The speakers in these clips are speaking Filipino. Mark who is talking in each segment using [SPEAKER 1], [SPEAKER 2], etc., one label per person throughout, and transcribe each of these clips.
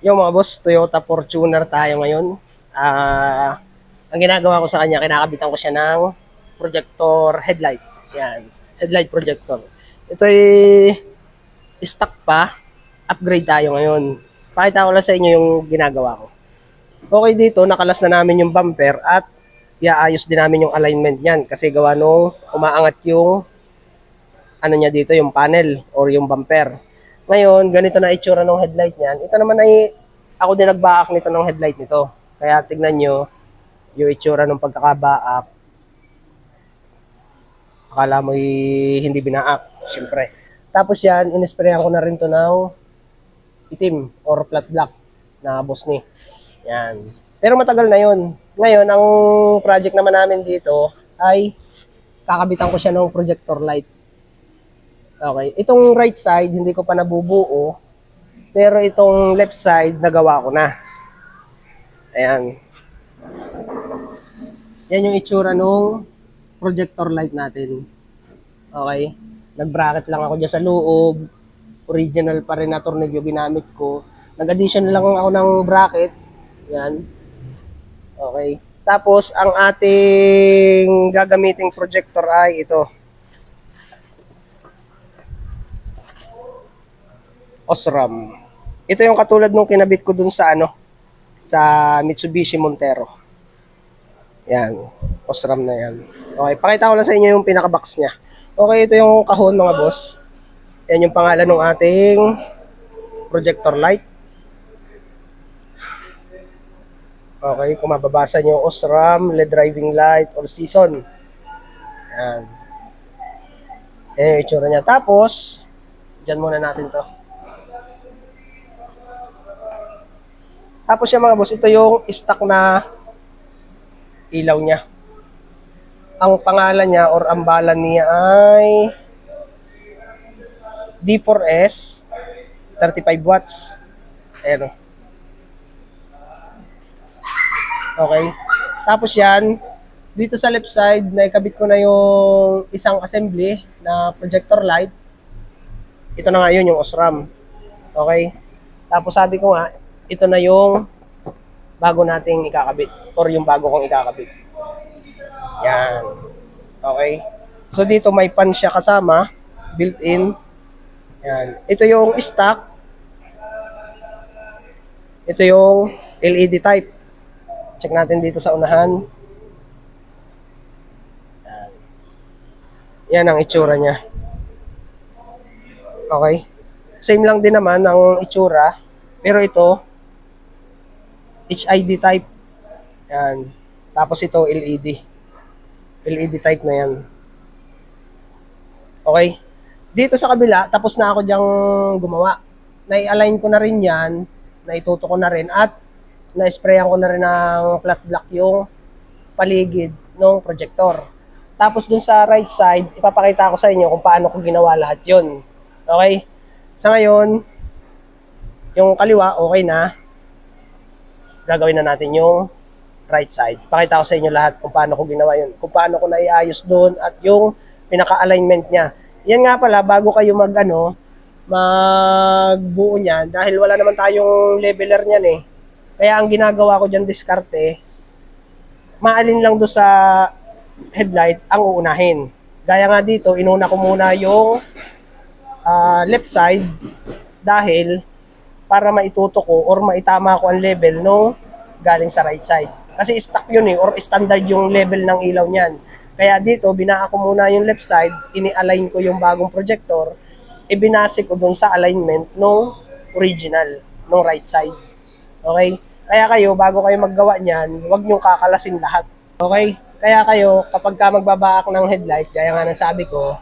[SPEAKER 1] Yung mga boss, Toyota Fortuner tayo ngayon. Ang ginagawa ko sa kanya, kinakabitan ko siya ng projector headlight. Yan, headlight projector. Ito ay stock pa, upgrade tayo ngayon. Pakita ko lang sa inyo yung ginagawa ko. Okay dito, nakalas na namin yung bumper at iaayos din namin yung alignment niyan kasi gawa nung umaangat yung ano niya dito, yung panel or yung bumper. Ngayon, ganito na itsura ng headlight niyan. Ito naman ay ako din nagbaak nito ng headlight nito. Kaya tignan nyo yung itsura ng pagkakabaak. Akala mo hindi binaak, syempre. Tapos yan, inisprayan ko na rin to ng itim or flat black na boss ni. Yan. Pero matagal na yun. Ngayon, ang project naman namin dito ay kakabitan ko siya ng projector light. Okay. Itong right side, hindi ko pa nabubuo. Pero itong left side, nagawa ko na. Ayan. Yan yung itsura nung projector light natin. Okay. Nag-bracket lang ako dyan sa loob. Original pa rin na tornilyo ginamit ko. Nag-addition lang ako ng bracket. Yan. Okay. Tapos, ang ating gagamiting projector ay ito. Osram. Ito yung katulad nung kinabit ko dun sa sa Mitsubishi Montero. Yan. Osram na yan. Okay, pakita ko lang sa inyo yung pinaka-box niya. Okay, ito yung kahon mga boss. Yan yung pangalan ng ating projector light. Okay, kung mababasa nyo, Osram, LED driving light, all season. Yan. Yan yung itsura niya. Tapos, dyan muna natin to. Tapos yung mga boss, ito yung stock na ilaw niya. Ang pangalan niya or ang bala niya ay D4S 35 watts. Ayan. Okay. Tapos yan, dito sa left side, naikabit ko na yung isang assembly na projector light. Ito na nga yun, yung Osram. Okay. Tapos sabi ko nga, ito na yung bago nating ikakabit or yung bago kong ikakabit. Yan. Okay. So dito may fan siya kasama, built-in. Yan. Ito yung stock. Ito yung LED type. Check natin dito sa unahan. Yan. Yan ang itsura niya. Okay. Same lang din naman ang itsura. Pero ito, HID type. Yan. Tapos ito, LED. LED type na yan. Okay. Dito sa kabila, tapos na ako diyang gumawa. Nai-align ko na rin yan. Naituto ko na rin. At na-sprayan ko na rin ng flat black yung paligid ng projector. Tapos dun sa right side, ipapakita ko sa inyo kung paano ko ginawa lahat yun. Okay. Sa ngayon, yung kaliwa, okay na. Gagawin na natin yung right side. Pakita ko sa inyo lahat kung paano ko ginawa yun. Kung paano ko naiayos doon at yung pinaka-alignment niya. Yan nga pala, bago kayo magbuo niyan, dahil wala naman tayong leveler niyan eh. Kaya ang ginagawa ko dyan, diskarte, maalin lang doon sa headlight ang uunahin. Gaya nga dito, inuna ko muna yung left side dahil para maituto ko or maitama ko ang level nung galing sa right side. Kasi stock yun eh, or standard yung level ng ilaw niyan. Kaya dito, binaka ko muna yung left side, ini-align ko yung bagong projector, ibinase ko dun sa alignment nung original, nung right side. Okay? Kaya kayo, bago kayo maggawa niyan, huwag nyo kakalasin lahat. Okay? Kaya kayo, kapag ka magbabaak ng headlight, gaya nga ng sabi ko,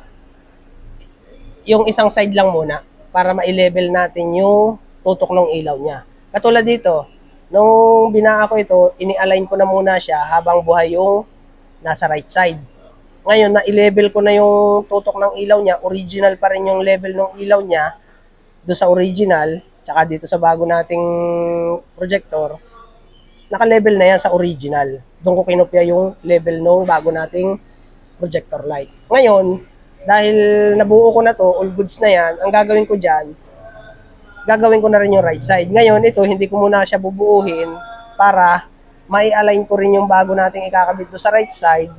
[SPEAKER 1] yung isang side lang muna para ma-level natin yung tutok ng ilaw niya. Katulad dito, nung binaka ko ito, ini-align ko na muna siya habang buhay yung nasa right side. Ngayon, na-level ko na yung tutok ng ilaw niya, original pa rin yung level ng ilaw niya doon sa original, tsaka dito sa bago nating projector, naka-level na yan sa original. Doon ko kinopya yung level ng bago nating projector light. Ngayon, dahil nabuo ko na to, all goods na yan, ang gagawin ko dyan, gagawin ko na rin yung right side. Ngayon, ito, hindi ko muna siya bubuuhin para mai-align ko rin yung bago nating ikakabit do sa right side,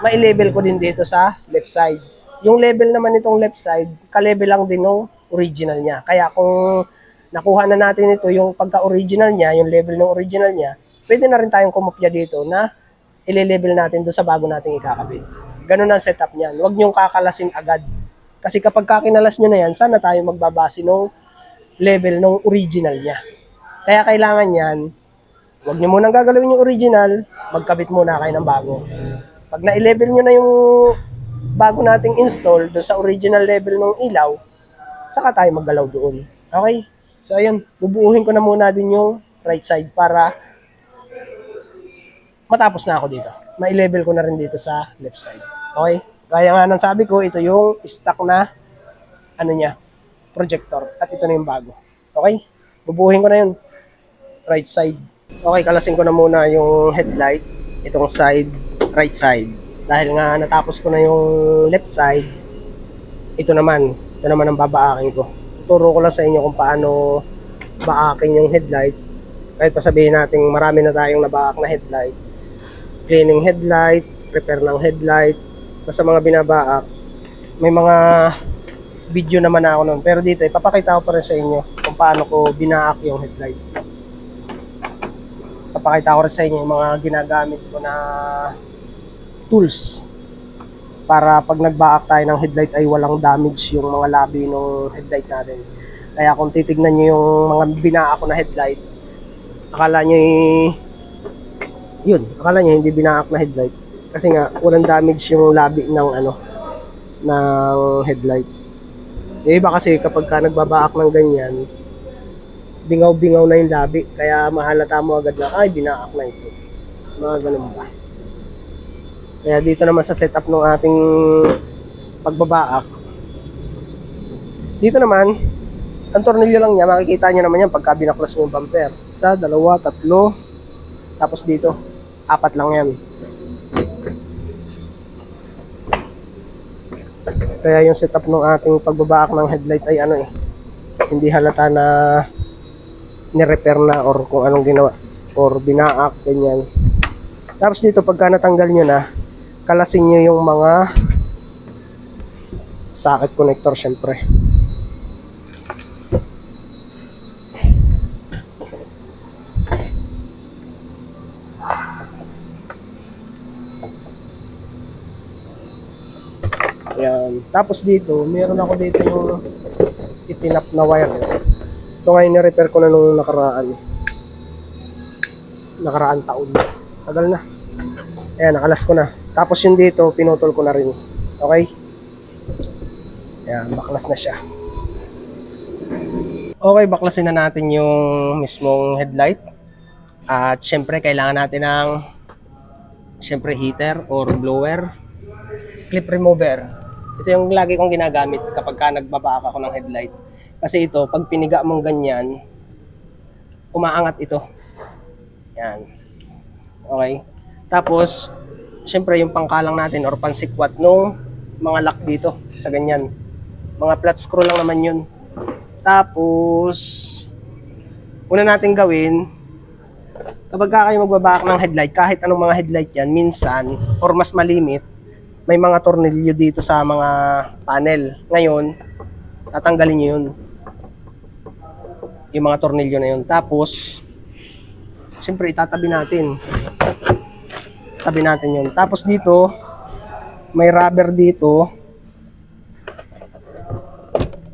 [SPEAKER 1] mai-level ko din dito sa left side. Yung level naman itong left side, ka-level lang din ng original niya. Kaya kung nakuha na natin ito, yung pagka-original niya, yung level ng original niya, pwede na rin tayong kumopya dito na ile-level natin doon sa bago nating ikakabit. Ganun ang setup niyan. Huwag niyong kakalasin agad. Kasi kapag kakinalas nyo na yan, sana tayo magbabase ng level ng original niya. Kaya kailangan yan, huwag nyo munang gagalawin yung original, magkabit muna kayo ng bago. Pag na-level nyo na yung bago nating install doon sa original level ng ilaw, saka tayo maggalaw doon. Okay? So ayun, bubuuhin ko na muna din yung right side para matapos na ako dito. Ma-level ko na rin dito sa left side. Okay? Kaya nga nang sabi ko, ito yung stock na ano niya, projector. At ito na yung bago. Okay? Bubuuhin ko na yun. Right side. Okay, kalasin ko na muna yung headlight. Itong side, right side. Dahil nga natapos ko na yung left side, ito naman ang babaakin ko. Tuturo ko lang sa inyo kung paano baakin yung headlight. Kahit pa sabihin natin marami na tayong nabaak na headlight. Cleaning headlight, repair ng headlight, basta mga binabaak. May mga video naman ako nun. Pero dito, ipapakita ko pa rin sa inyo kung paano ko binaak yung headlight. Papakita ko rin sa inyo yung mga ginagamit ko na tools para pag nagbaak tayo ng headlight ay walang damage yung mga labi ng headlight natin. Kaya kung titignan nyo yung mga binaak ko na headlight, akala nyo hindi binaak na headlight kasi nga walang damage yung labi ng ng headlight. Yung iba kasi kapag ka nagbabaak ng ganyan, bingaw-bingaw na yung labi, kaya mahalata mo agad na ay binaak na ito. Mga ganun ba. Kaya dito naman sa setup ng ating pagbabaak, dito naman ang tornilyo lang niya, makikita niyo naman yan pagka binaklas mo yung bumper. 1, 2, 3, tapos dito 4 lang yan. Kaya yung setup ng ating pagbabaak ng headlight ay hindi halata na ni-repair na or kung anong ginawa or binaak, ganyan. Tapos dito pagka natanggal nyo na, kalasin nyo yung mga socket connector syempre. Ayan. Tapos dito, meron ako dito yung itinap na wire. Ito ngayon ni-repair ko na nung nakaraang taon. Tagal na. Ayan, nakalas ko na. Tapos yung dito, pinutol ko na rin. Okay? Ayan, baklas na siya. Okay, baklasin na natin yung mismong headlight. At syempre, kailangan natin ng heater or blower. Clip remover. Ito yung lagi kong ginagamit kapag ka nagbabaak ako ng headlight. Kasi ito, pag piniga mong ganyan, umaangat ito. Yan. Okay. Tapos, syempre yung pangkalang natin or pansikwat nung mga lock dito sa ganyan. Mga flat screw lang naman yun. Tapos, una natin gawin, kapag kayo magbabaak ng headlight, kahit anong mga headlight yan, minsan, or mas malimit, may mga tornilyo dito sa mga panel. Ngayon, tatanggalin nyo yun. Yung mga tornilyo na yun. Tapos, siyempre, itatabi natin. Tabi natin yun. Tapos dito, may rubber dito.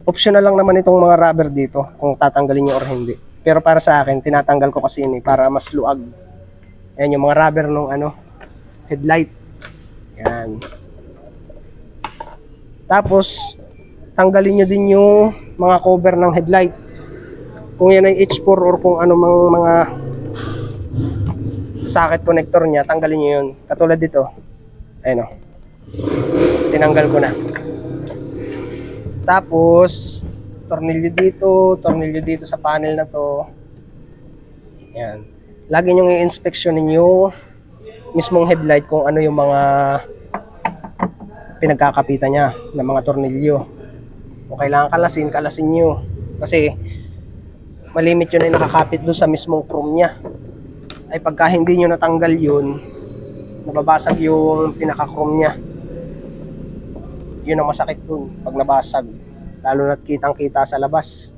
[SPEAKER 1] Optional lang naman itong mga rubber dito, kung tatanggalin nyo or hindi. Pero para sa akin, tinatanggal ko kasi yun para mas luag. Ayan yung mga rubber nung headlight. Yan. Tapos, tanggalin nyo din yung mga cover ng headlight. Kung yan ay H4 or kung ano mga socket connector niya, tanggalin nyo yun. Katulad dito. Ayun o. Tinanggal ko na. Tapos, tornilyo dito sa panel na to. Yan. Lagi nyo i-inspeksyonin yung mismong headlight kung ano yung mga pinagkakapitan niya ng mga tornilyo. Kung kailangan kalasin nyo. Kasi malimit yun ay nakakapit doon sa mismong chrome niya. Ay pagka hindi nyo natanggal yun, nababasag yung pinaka-chrome niya. Yun ang masakit dun pag nabasag, lalo na't kitang kita sa labas.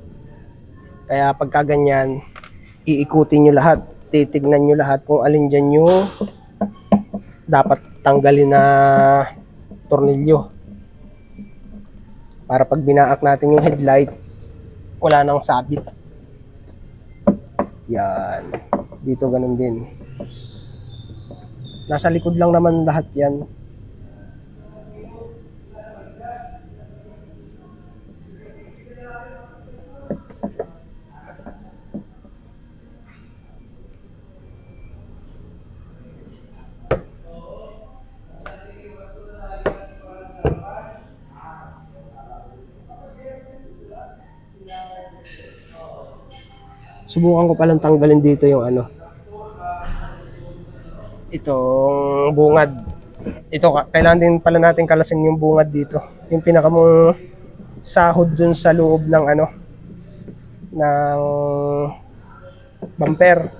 [SPEAKER 1] Kaya pagka ganyan, iikutin nyo lahat, titignan nyo lahat kung alin dyan yung dapat tanggalin na tornilyo, para pag binaak natin yung headlight, wala nang sabit. Yan, dito ganun din, nasa likod lang naman lahat yan. Subukan ko palang tanggalin dito yung ano, itong bungad. Ito, kailangan din pala natin kalasin yung bungad dito, yung pinakamong sahod dun sa loob ng ano, ng bumper.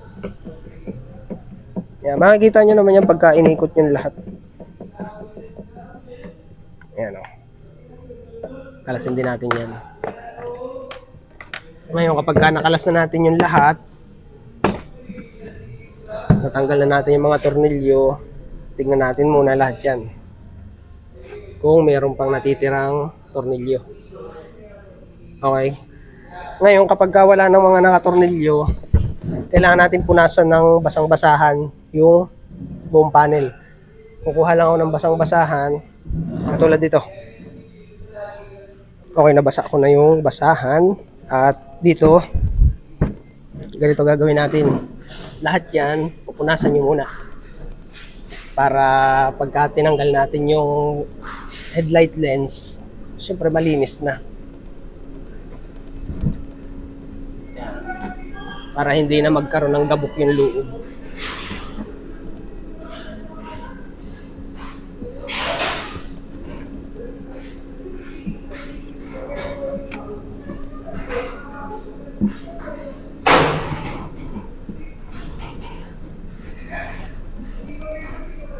[SPEAKER 1] Yan, makikita nyo naman yan pagka inikot nyo lahat. Yan o, kalasin din natin yan. Ngayon, kapag nakalas na natin yung lahat, natanggal na natin yung mga tornilyo, tignan natin muna lahat yan, kung meron pang natitirang tornilyo. Okay. Ngayon, kapag wala ng mga nakatornilyo, kailangan natin punasan ng basang-basahan yung buong panel. Kukuha lang ako ng basang-basahan, katulad dito. Okay, nabasa ko na yung basahan. At dito, ganito gagawin natin. Lahat yan, pupunasan nyo muna. Para pagka tinanggal natin yung headlight lens, syempre malinis na. Yan. Para hindi na magkaroon ng gabok yung loob.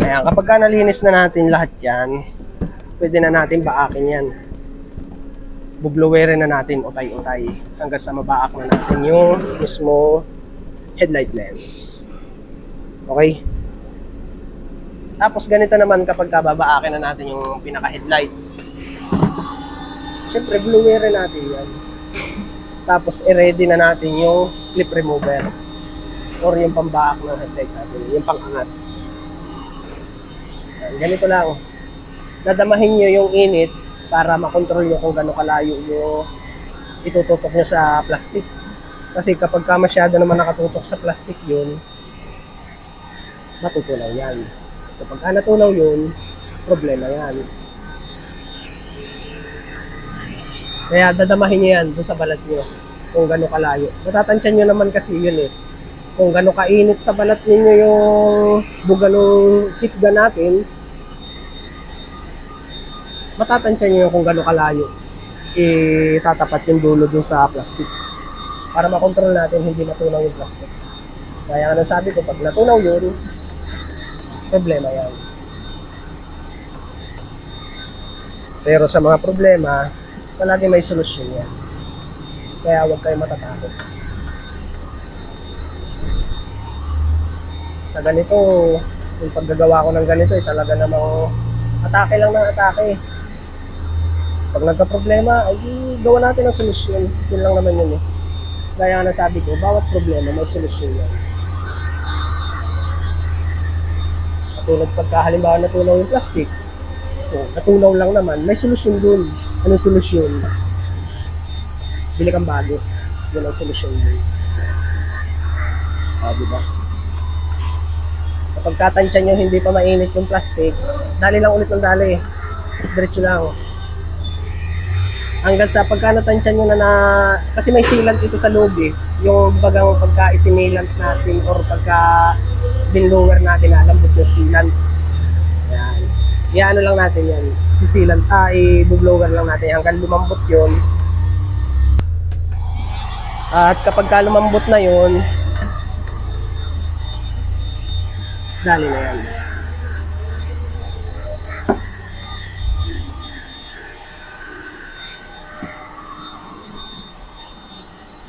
[SPEAKER 1] Ayan, kapag nalinis na natin lahat yan, pwede na natin baakin yan. Bublowerin na natin utay-utay hanggang sa mabaak na natin yung mismo headlight lens. Okay? Tapos ganito naman kapag babaakin na natin yung pinaka-headlight. Siyempre, bluewerin natin yan. Tapos i-ready na natin yung clip remover or yung pambaak ng headlight natin, yung pang-angat. Ganito lang, dadamahin nyo yung init para makontrol nyo kung gano'ng kalayo yung itututok nyo sa plastic. Kasi kapag ka masyado naman nakatutok sa plastic yun, matutunaw yan. Kapag ka natunaw yun, problema yan. Kaya dadamahin nyo yan doon sa balat nyo kung gano'ng kalayo. Matatansyan nyo naman kasi yun eh. Kung gano'ng kainit sa balat ninyo yung buga ng heat gun natin, matatansya nyo kung gano'ng kalayo itatapat yung dulo dun sa plastic para makontrol natin hindi natunaw yung plastic. Kaya nga sabi ko, pag natunaw yun, problema yan. Pero sa mga problema, palagi may solusyon yan. Kaya huwag kayo matatakot. Sa ganito, yung paggagawa ko ng ganito, talaga namang atake lang ng atake. Pag nagka-problema, ay gawa natin ang solusyon. Yun lang naman yun eh. Kaya nga nasabi ko, bawat problema may solusyon yan. Katulad pagka halimbawa natunaw yung plastic, natunaw lang naman, may solusyon dun. Anong solusyon? Bili kang bago. Yun ang solusyon dun. Diba? Kapag katansya nyo hindi pa mainit yung plastic, dali lang ulit ng dali. Diretso lang. Hanggang sa pagka natansya nyo na kasi may sealant ito sa loob eh. Yung bagang pagka isinilant natin or pagka binlower natin, nalambot yung sealant. Yan. Iano lang natin yan. Sisilant, i-blower lang natin hanggang lumambot yun. At kapag ka lumambot na yun, dali na yan.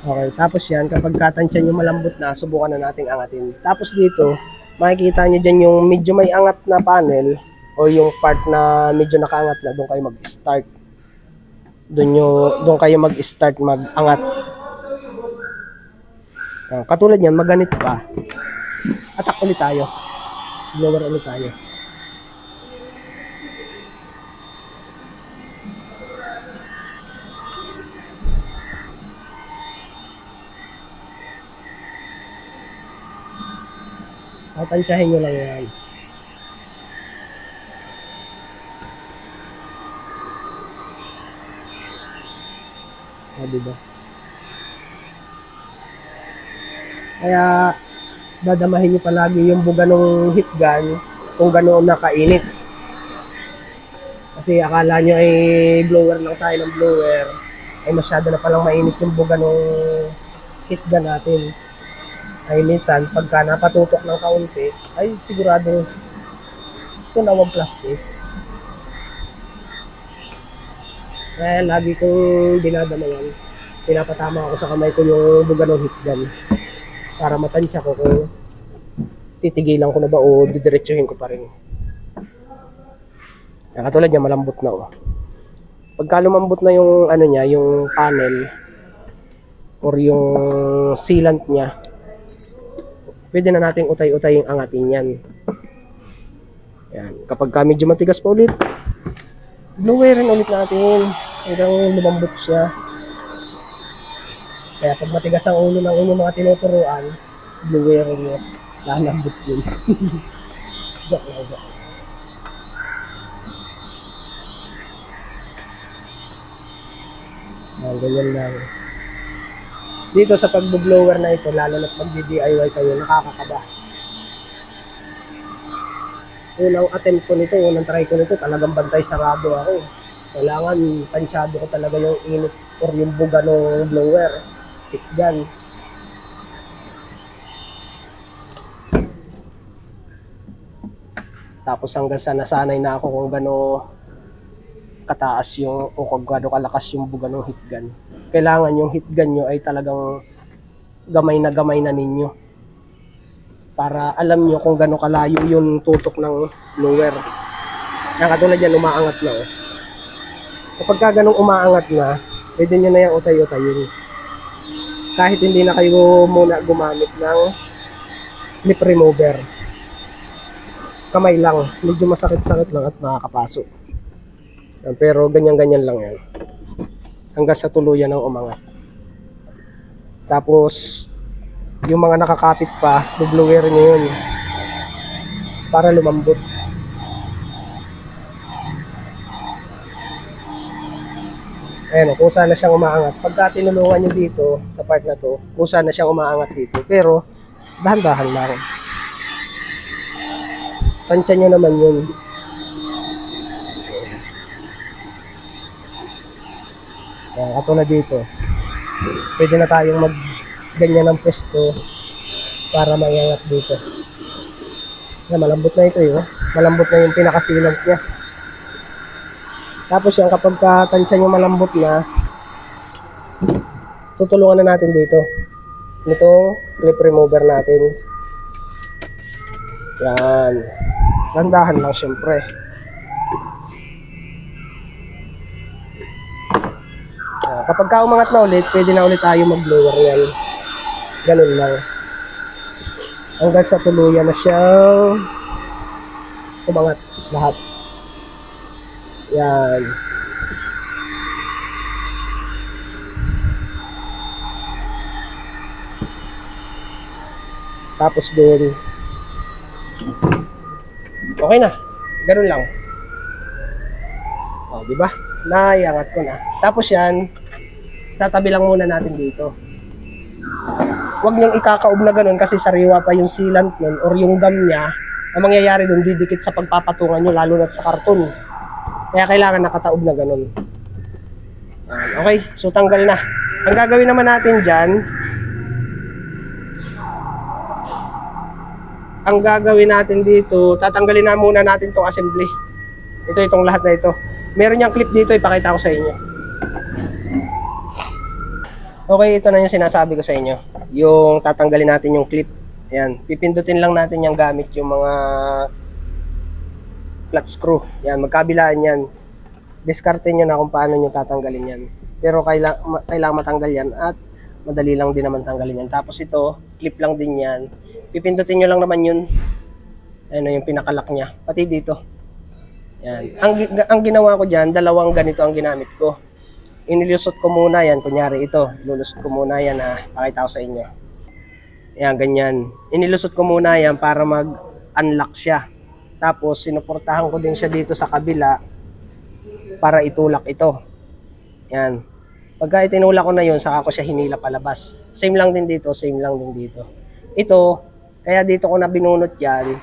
[SPEAKER 1] Okay, tapos yan, kapag katansya nyo malambot na, subukan na nating angatin. Tapos dito, makikita nyo dyan yung medyo may angat na panel o yung part na medyo nakaangat na, doon kayo mag-start. Doon kayo mag-start mag-angat. Katulad yan, maganit pa. Attack ulit tayo. Blower ulit tayo. Tansyahin nyo lang yan. Diba? Kaya dadamahin nyo palagi yung buga ng heat gun kung ganoon nakainit. Kasi akala nyo ay blower lang tayo ng blower, ay masyado na palang mainit yung buga ng heat gun natin. Ay minsan pagka napatutok ng kaunti ay sigurado tunawag plastic. Kaya lagi kong dinadamayan, pinapatama ako sa kamay ko yung buga ng heat gun para matansya ko kung titigilan ko na ba o didiretsuhin ko pa rin. Katulad niya, malambot na oh. Pagka lumambot na yung ano niya, yung panel or yung sealant niya, pwede na nating utay-utay yung angatin yan. Yan. Kapag medyo matigas pa ulit, blowerin ulit natin hanggang lumambot siya. Kaya pag matigas ang ulo ng inyong mga tinuturuan, blowerin nyo, lalambot yun. Joke lang, joke. Ganyan lang. Dito sa pag-blower na ito, lalo na pag DIY kayo, nakakakaba. Unang attempt ko nito, unang try ko nito, talagang bantay sarado ako. Kailangan tansyado ko talaga yung init or yung buga ng blower. Heat gun. Tapos hanggang sa nasanay na ako kung gano'n kataas yung o kung gano'n kalakas yung buga ng heat gun. Kailangan yung heat gun nyo ay talagang gamay na ninyo para alam nyo kung gano'n kalayo yung tutok ng blower. Kaya katulad yan, umaangat na oh. Kapag ka gano'ng umaangat na, pwede nyo na yung utay-utayin. Kahit hindi na kayo muna gumamit ng lip remover. Kamay lang, medyo masakit-sakit lang at nakakapasok. Pero ganyan-ganyan lang yan. Hanggang sa tuluyan ng umangat. Tapos, yung mga nakakapit pa, bublower nyo yun para lumambot. Ayan o, kusa na siyang umaangat. Pagka tinulungan nyo dito, sa part na to, kusa na siyang umaangat dito. Pero, dahan-dahan lang. Tansya nyo naman yun. Ayan, katulad dito. Pwede na tayong mag-ganyan ng pwesto para maiangat dito. Ayan, malambot na ito yun. Malambot na yung pinakasilant niya. Tapos yan, kapag tansya nyo malambot na, tutulungan na natin dito. Nitong clip remover natin. Yan. Landahan lang syempre. Kapag umangat na ulit, pwede na ulit tayo mag-blower yan. Ganun lang. Hanggang sa tuluyan na siyang umangat lahat. Yan. Tapos doon. Okay na. Ganun lang. O, di ba? Naiangat ko na. Tapos yan, tatabi lang muna natin dito. Huwag niyong ikakaob na ganun kasi sariwa pa yung sealant nun or yung gum niya. Ang mangyayari dun, didikit sa pagpapatungan nyo, lalo na sa karton. Kaya kailangan nakataob na ganun. Okay, so tanggal na. Ang gagawin naman natin dyan, ang gagawin natin dito, tatanggalin na muna natin itong assembly. Itong lahat na ito. Meron yung clip dito, ipakita ko sa inyo. Okay, ito na yung sinasabi ko sa inyo. Yung tatanggalin natin yung clip. Ayan, pipindutin lang natin yung gamit yung mga flat screw. Yan, magkabilaan yan. Diskarte nyo na kung paano nyo tatanggalin yan. Pero kailangan matanggal yan at madali lang din naman tanggalin yan. Tapos ito, clip lang din yan. Pipindutin nyo lang naman yun. Ano yung pinakalock niya. Pati dito. Yan. Ang ginawa ko dyan, dalawang ganito ang ginamit ko. Inilusot ko muna yan. Kunyari ito, lulusot ko muna yan ha. Pakita ko sa inyo. Yan, ganyan. Inilusot ko muna yan para mag-unlock siya. Tapos, sinuportahan ko din siya dito sa kabila para itulak ito. Yan. Pagka itinulak ko na yun, saka ko siya hinila palabas. Same lang din dito, same lang din dito. Ito, kaya dito ko na binunot yan,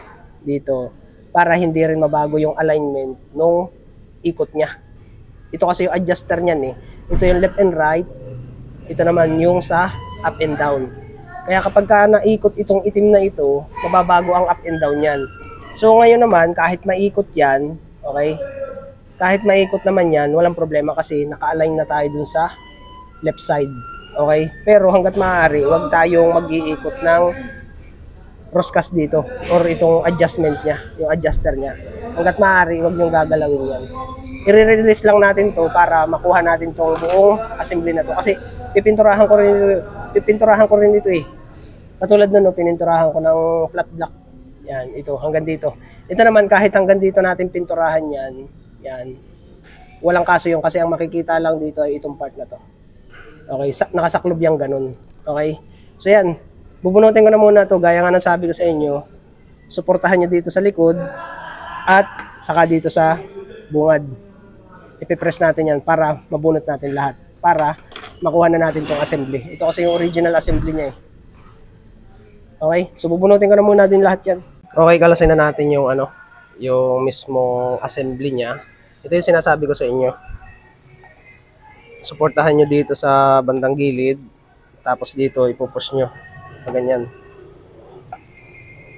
[SPEAKER 1] dito, para hindi rin mabago yung alignment nung ikot niya. Ito kasi yung adjuster niyan eh. Ito yung left and right. Ito naman yung sa up and down. Kaya kapag ka naikot itong itim na ito, mababago ang up and down yan. So ngayon naman, kahit maikot yan, okay? Kahit maikot naman yan, walang problema kasi naka-align na tayo dun sa left side. Okay? Pero hanggat maaari, huwag tayong mag-iikot ng crosscast dito or itong adjustment niya, yung adjuster niya. Hanggat maaari, huwag niyong gagalawin yan. I-release lang natin to para makuha natin tong buong assembly na to. Kasi pipinturahan ko rin ito eh. Katulad nun, pininturahan ko ng flat block. Yan, ito, hanggang dito. Ito naman, kahit hanggang dito natin pinturahan yan, yan. Walang kaso yung kasi ang makikita lang dito ay itong part na to. Okay, nakasaklob yung ganun. Okay? So yan, bubunutin ko na muna to gaya nga ng sabi ko sa inyo. Suportahan nyo dito sa likod at saka dito sa bungad. Ipipress natin yan para mabunot natin lahat. Para makuha na natin tong assembly. Ito kasi yung original assembly niya eh. Okay? So bubunutin ko na muna din lahat yan. Okay, kalasin na natin yung yung mismong assembly niya. Ito yung sinasabi ko sa inyo. Suportahan nyo dito sa bandang gilid. Tapos dito ipupush nyo. Ganyan.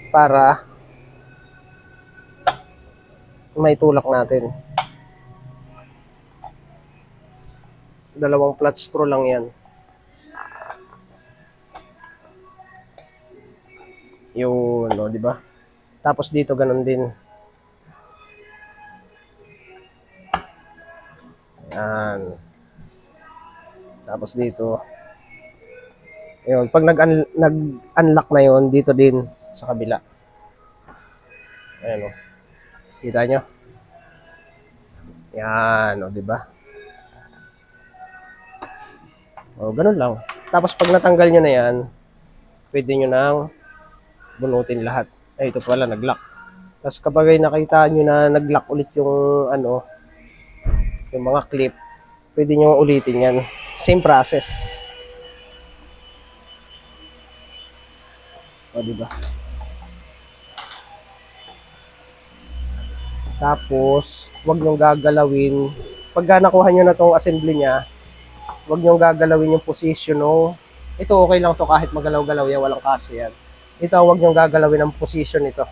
[SPEAKER 1] Para may tulak natin. Dalawang flat screw lang yan. Yun, no, di ba? Tapos dito ganun din. Yan. Tapos dito. Ayun, pag nag-unlock na yon dito din sa kabila. Ayan o. Kita nyo? Yan o, di ba? O, ganun lang. Tapos pag natanggal nyo na yan, pwede nyo nang bunutin lahat. Ay, ito pala, nag-lock. Tapos kapag ay nakita nyo na nag-lock ulit yung yung mga clip, pwede nyo ulitin yan. Same process. O, diba? Tapos, wag nyo gagalawin. Pagka nakuha nyo na tong assembly niya, wag nyo gagalawin yung position no. Ito okay lang to kahit magalaw-galaw yan, walang kaso yan. Ito, wag nyo gagalawin ang position ito.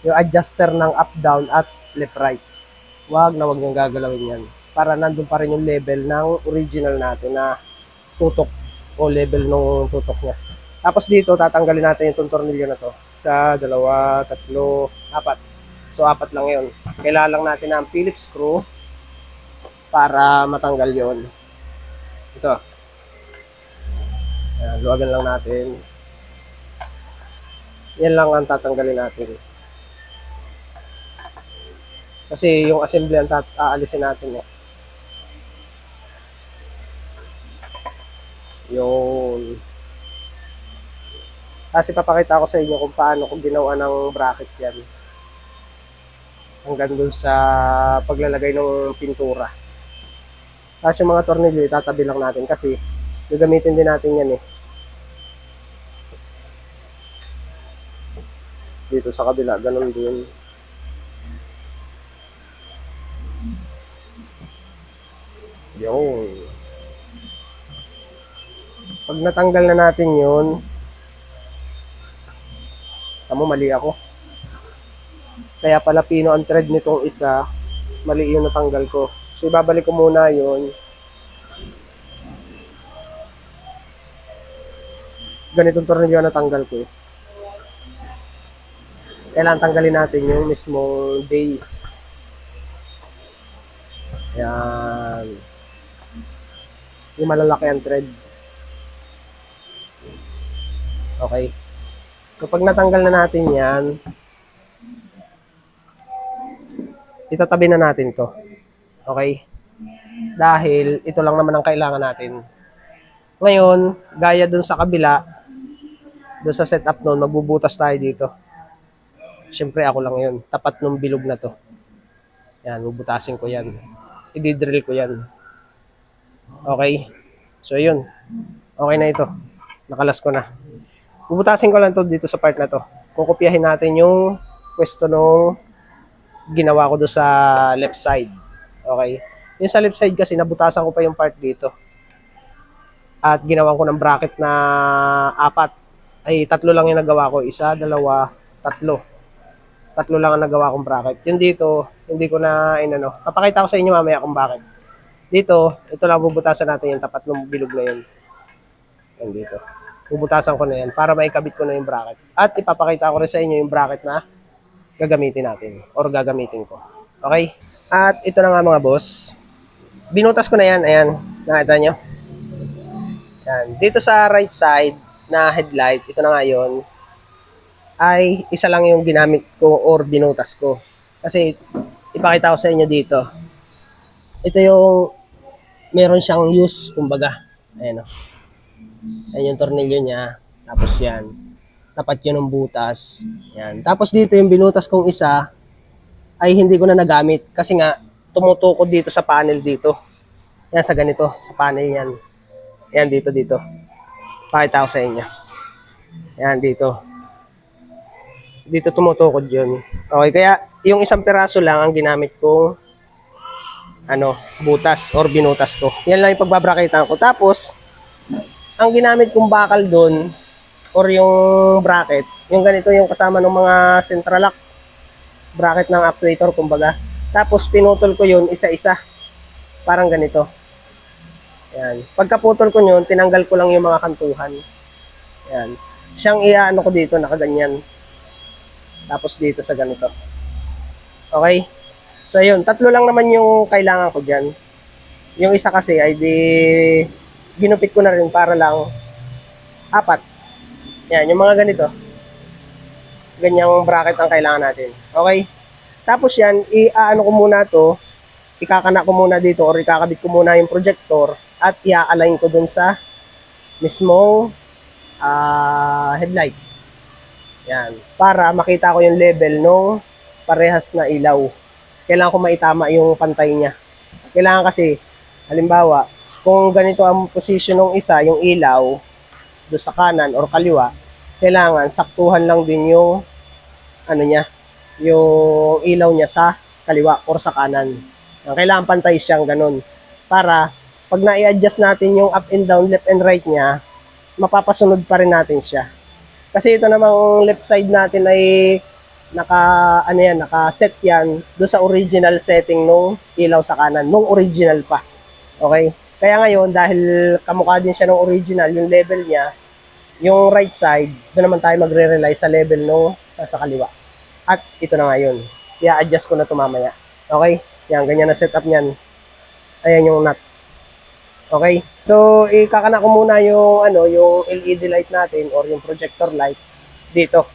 [SPEAKER 1] Yung adjuster ng up-down at left-right. Wag nyo gagalawin yan. Para nandun pa rin yung level ng original natin na tutok o level ng tutok niya. Tapos dito, tatanggalin natin itong tornilyo na to. Isa, dalawa, tatlo, apat. So, apat lang yun. Kailangan lang natin ng Phillips screw para matanggal yon. Ito. Ayan, luwagan lang natin. Yan lang ang tatanggalin natin. Kasi yung assembly ang aalisin natin eh. Yun. Kasi papakita ko sa inyo kung paano ko ginawa ng bracket yan. Hanggang dun sa paglalagay ng pintura. Tapos yung mga tornilyo itatabi lang natin kasi gagamitin din natin yan eh. Dito sa kabila, ganun din. Yun. Pag natanggal na natin yun, tamo mali ako. Kaya pala pino ang thread nitong isa, mali yung natanggal ko. So ibabalik ko muna yun. Ganitong tornilyo na natanggal ko. Kailangan tanggalin natin yung mismong base. Yan. Yung malalaki ang thread. Okay. So pag natanggal na natin yan, itatabi na natin to. Okay? Dahil ito lang naman ang kailangan natin. Ngayon, gaya dun sa kabila, dun sa setup nun, magbubutas tayo dito. Siyempre ako lang yun. Tapat nung bilog na to. Yan, bubutasin ko yan. I-drill ko yan. Okay? So yun. Okay na ito. Nakalas ko na. Bubutasin ko lang to dito sa part na to. Kukopyahin natin yung pwesto nung ginawa ko do sa left side. Okay? Yung sa left side kasi nabutasan ko pa yung part dito. At ginawan ko ng bracket na 4. Ay, 3 lang yung nagawa ko. 1, 2, 3. 3 lang ang nagawa kong bracket. Yung dito, hindi ko na inano. Papakita ko sa inyo mamaya kung bakit. Dito, ito lang bubutasan natin yung tapat ng bilog na yun. Yan dito. Bubutasan ko na yan para maikabit ko na yung bracket. At ipapakita ko rin sa inyo yung bracket na gagamitin natin or gagamitin ko. Okay? At ito na nga mga boss. Binutas ko na yan. Ayan. Nakita nyo? Yan. Dito sa right side na headlight, ito na nga yun, ay isa lang yung ginamit ko or binutas ko. Kasi ipakita ko sa inyo dito. Ito yung meron siyang use, kumbaga. Ayan o. Ayan yung tornilyo niya. Tapos yan. Tapat yun ng butas. Yan. Tapos dito yung binutas kong isa ay hindi ko na nagamit. Kasi nga, tumutukod dito sa panel dito. Yan sa ganito. Sa panel yan. Yan dito. Pakita ko sa inyo. Yan dito. Dito tumutukod yun. Okay, kaya yung isang piraso lang ang ginamit kong butas or binutas ko. Yan lang yung pagbabraketan ko. Tapos, ang ginamit kong bakal doon or yung bracket, yung ganito yung kasama ng mga central lock bracket ng actuator, kumbaga. Tapos, pinutol ko yun isa-isa. Parang ganito. Yan. Pagkaputol ko yun, tinanggal ko lang yung mga kantuhan. Yan. Siyang iaano ko dito, nakaganyan. Tapos dito sa ganito. Okay? So, yun. 3 lang naman yung kailangan ko dyan. Yung isa kasi ay ginupit ko na rin para lang 4. Yan. Yung mga ganito. Ganyang bracket ang kailangan natin. Okay? Tapos yan, iaano ko muna to. Ikakana ko muna dito or ikakabit ko muna yung projector at i-align ko dun sa mismong headlight. Yan. Para makita ko yung level ng parehas na ilaw. Kailangan ko maitama yung pantay niya. Kailangan kasi, halimbawa, kung ganito ang position ng isa, yung ilaw, doon sa kanan or kaliwa, kailangan saktuhan lang din yung yung ilaw niya sa kaliwa or sa kanan. Kailangan pantay siyang ganun. Para, pag na-i-adjust natin yung up and down, left and right niya, mapapasunod pa rin natin siya. Kasi ito namang left side natin ay naka-set yan doon sa original setting nung ilaw sa kanan, nung original pa. Okay? Kaya ngayon, dahil kamukha din siya nung original, yung level niya, yung right side, doon naman tayo magre-rely sa level nung sa kaliwa. At ito na nga yun. I-adjust ko na ito mamaya. Okay? Yan, ganyan na setup niyan. Ayan yung nut. Okay? So, ikakana ko muna yung yung LED light natin or yung projector light dito.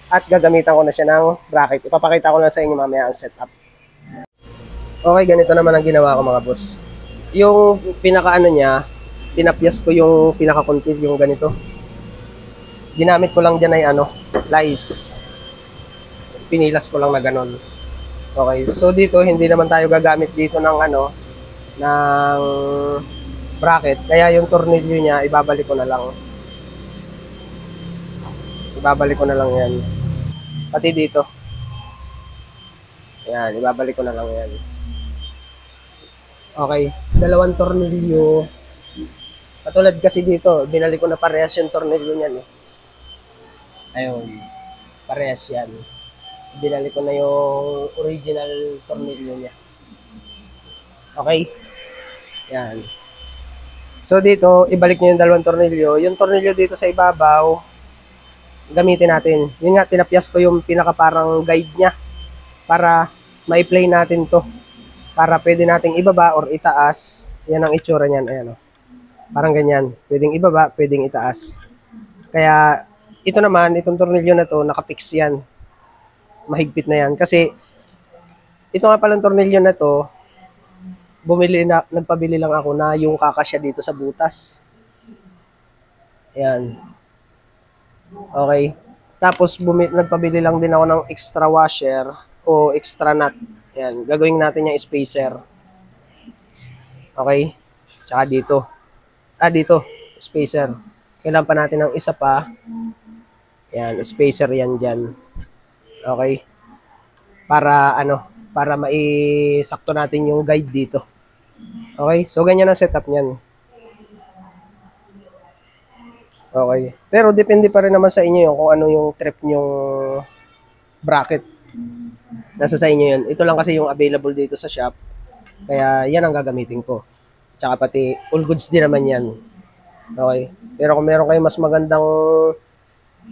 [SPEAKER 1] At gagamitan ko na siya ng bracket. Ipapakita ko na sa inyo mamaya ang setup. Okay, ganito naman ang ginawa ko mga boss. Yung pinaka niya, tinapyas ko yung pinaka-contive, yung ganito. Ginamit ko lang dyan ay lies. Pinilas ko lang na ganon. Okay, so dito hindi naman tayo gagamit dito ng ng bracket, kaya yung tornilyo niya ibabalik ko na lang. Ibabalik ko na lang yan. Pati dito. Yan, ibabalik ko na lang yan. Okay, 2 tornilyo. Katulad kasi dito, binalik ko na parehas yung tornilyo niyan eh. Ayun, parehas yan. Binalik ko na yung original tornilyo niya. Okay? Yan. So dito, ibalik nyo yung dalawang tornilyo. Yung tornilyo dito sa ibabaw, gamitin natin. Yun nga, tinapyas ko yung pinaka parang guide niya para ma-play natin to. Para pwede nating ibaba or itaas. Yan ang itsura niyan. Ayan o. Parang ganyan. Pwedeng ibaba, pwedeng itaas. Kaya, ito naman, itong tornilyo na to, nakapix yan. Mahigpit na yan. Kasi, ito nga palang tornilyo na to, nagpabili lang ako na yung kakasya dito sa butas. Ayan. Okay. Tapos, nagpabili lang din ako ng extra washer o extra nut. Ayan. Gagawin natin yung spacer. Okay. Tsaka dito. Dito. Spacer. Kailangan pa natin ng isa pa. Ayan. Spacer yan dyan. Okay. Para para maisakto natin yung guide dito. Okay, so ganyan ang setup niyan. Okay. Pero depende pa rin naman sa inyo yung kung ano yung trip nyong bracket. Nasa sa inyo yun. Ito lang kasi yung available dito sa shop. Kaya yan ang gagamitin ko. Tsaka pati all goods din naman yan. Okay. Pero kung meron kayong mas magandang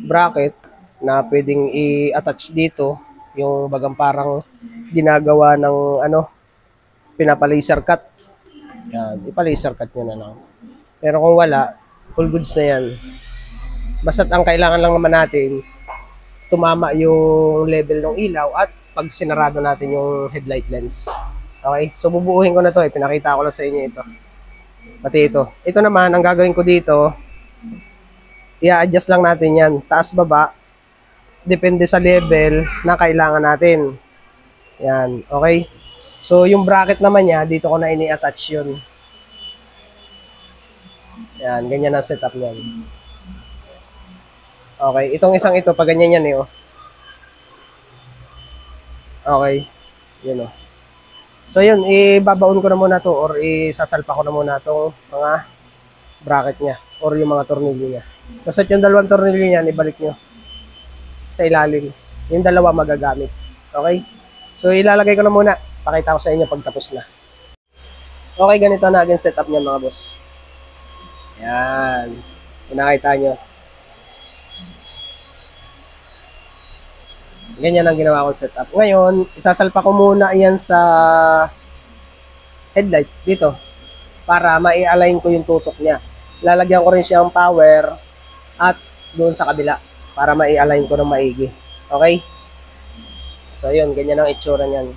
[SPEAKER 1] bracket na pwedeng i-attach dito, yung bagang parang ginagawa ng pinapa-laser cut. Yan, ipa-laser cut nyo na lang. Pero kung wala, all goods na yan. Basta't ang kailangan lang naman natin, tumama yung level ng ilaw at pag sinarado natin yung headlight lens. Okay? So bubuuhin ko na to. Pinakita ko lang sa inyo ito. Pati ito. Ito naman, ang gagawin ko dito, i-adjust lang natin yan. Taas, baba. Depende sa level na kailangan natin. Yan. Okay? So, yung bracket naman niya, dito ko na ini-attach yun. Yan, ganyan ang setup niyan. Okay, itong isang ito, pag ganyan yan eh, oh. Okay, yun oh. So, yun, ibabaon ko na muna to or isasalpa ko na muna itong mga bracket niya or yung mga tornilyo niya. Basta yung dalawang tornilyo niyan, ibalik nyo sa ilalim. Yung dalawa magagamit. Okay? So, ilalagay ko na muna. Pakita ko sa inyo pag tapos na. Okay, ganito na agad setup niya mga boss. Yan. Kung nakita nyo. Ganyan ang ginawa kong setup. Ngayon, isasalpa ko muna yan sa headlight dito para mai-align ko yung tutok niya. Lalagyan ko rin siyang power at doon sa kabila para mai-align ko ng maigi. Okay? So, yun. Ganyan ang itsura niyan.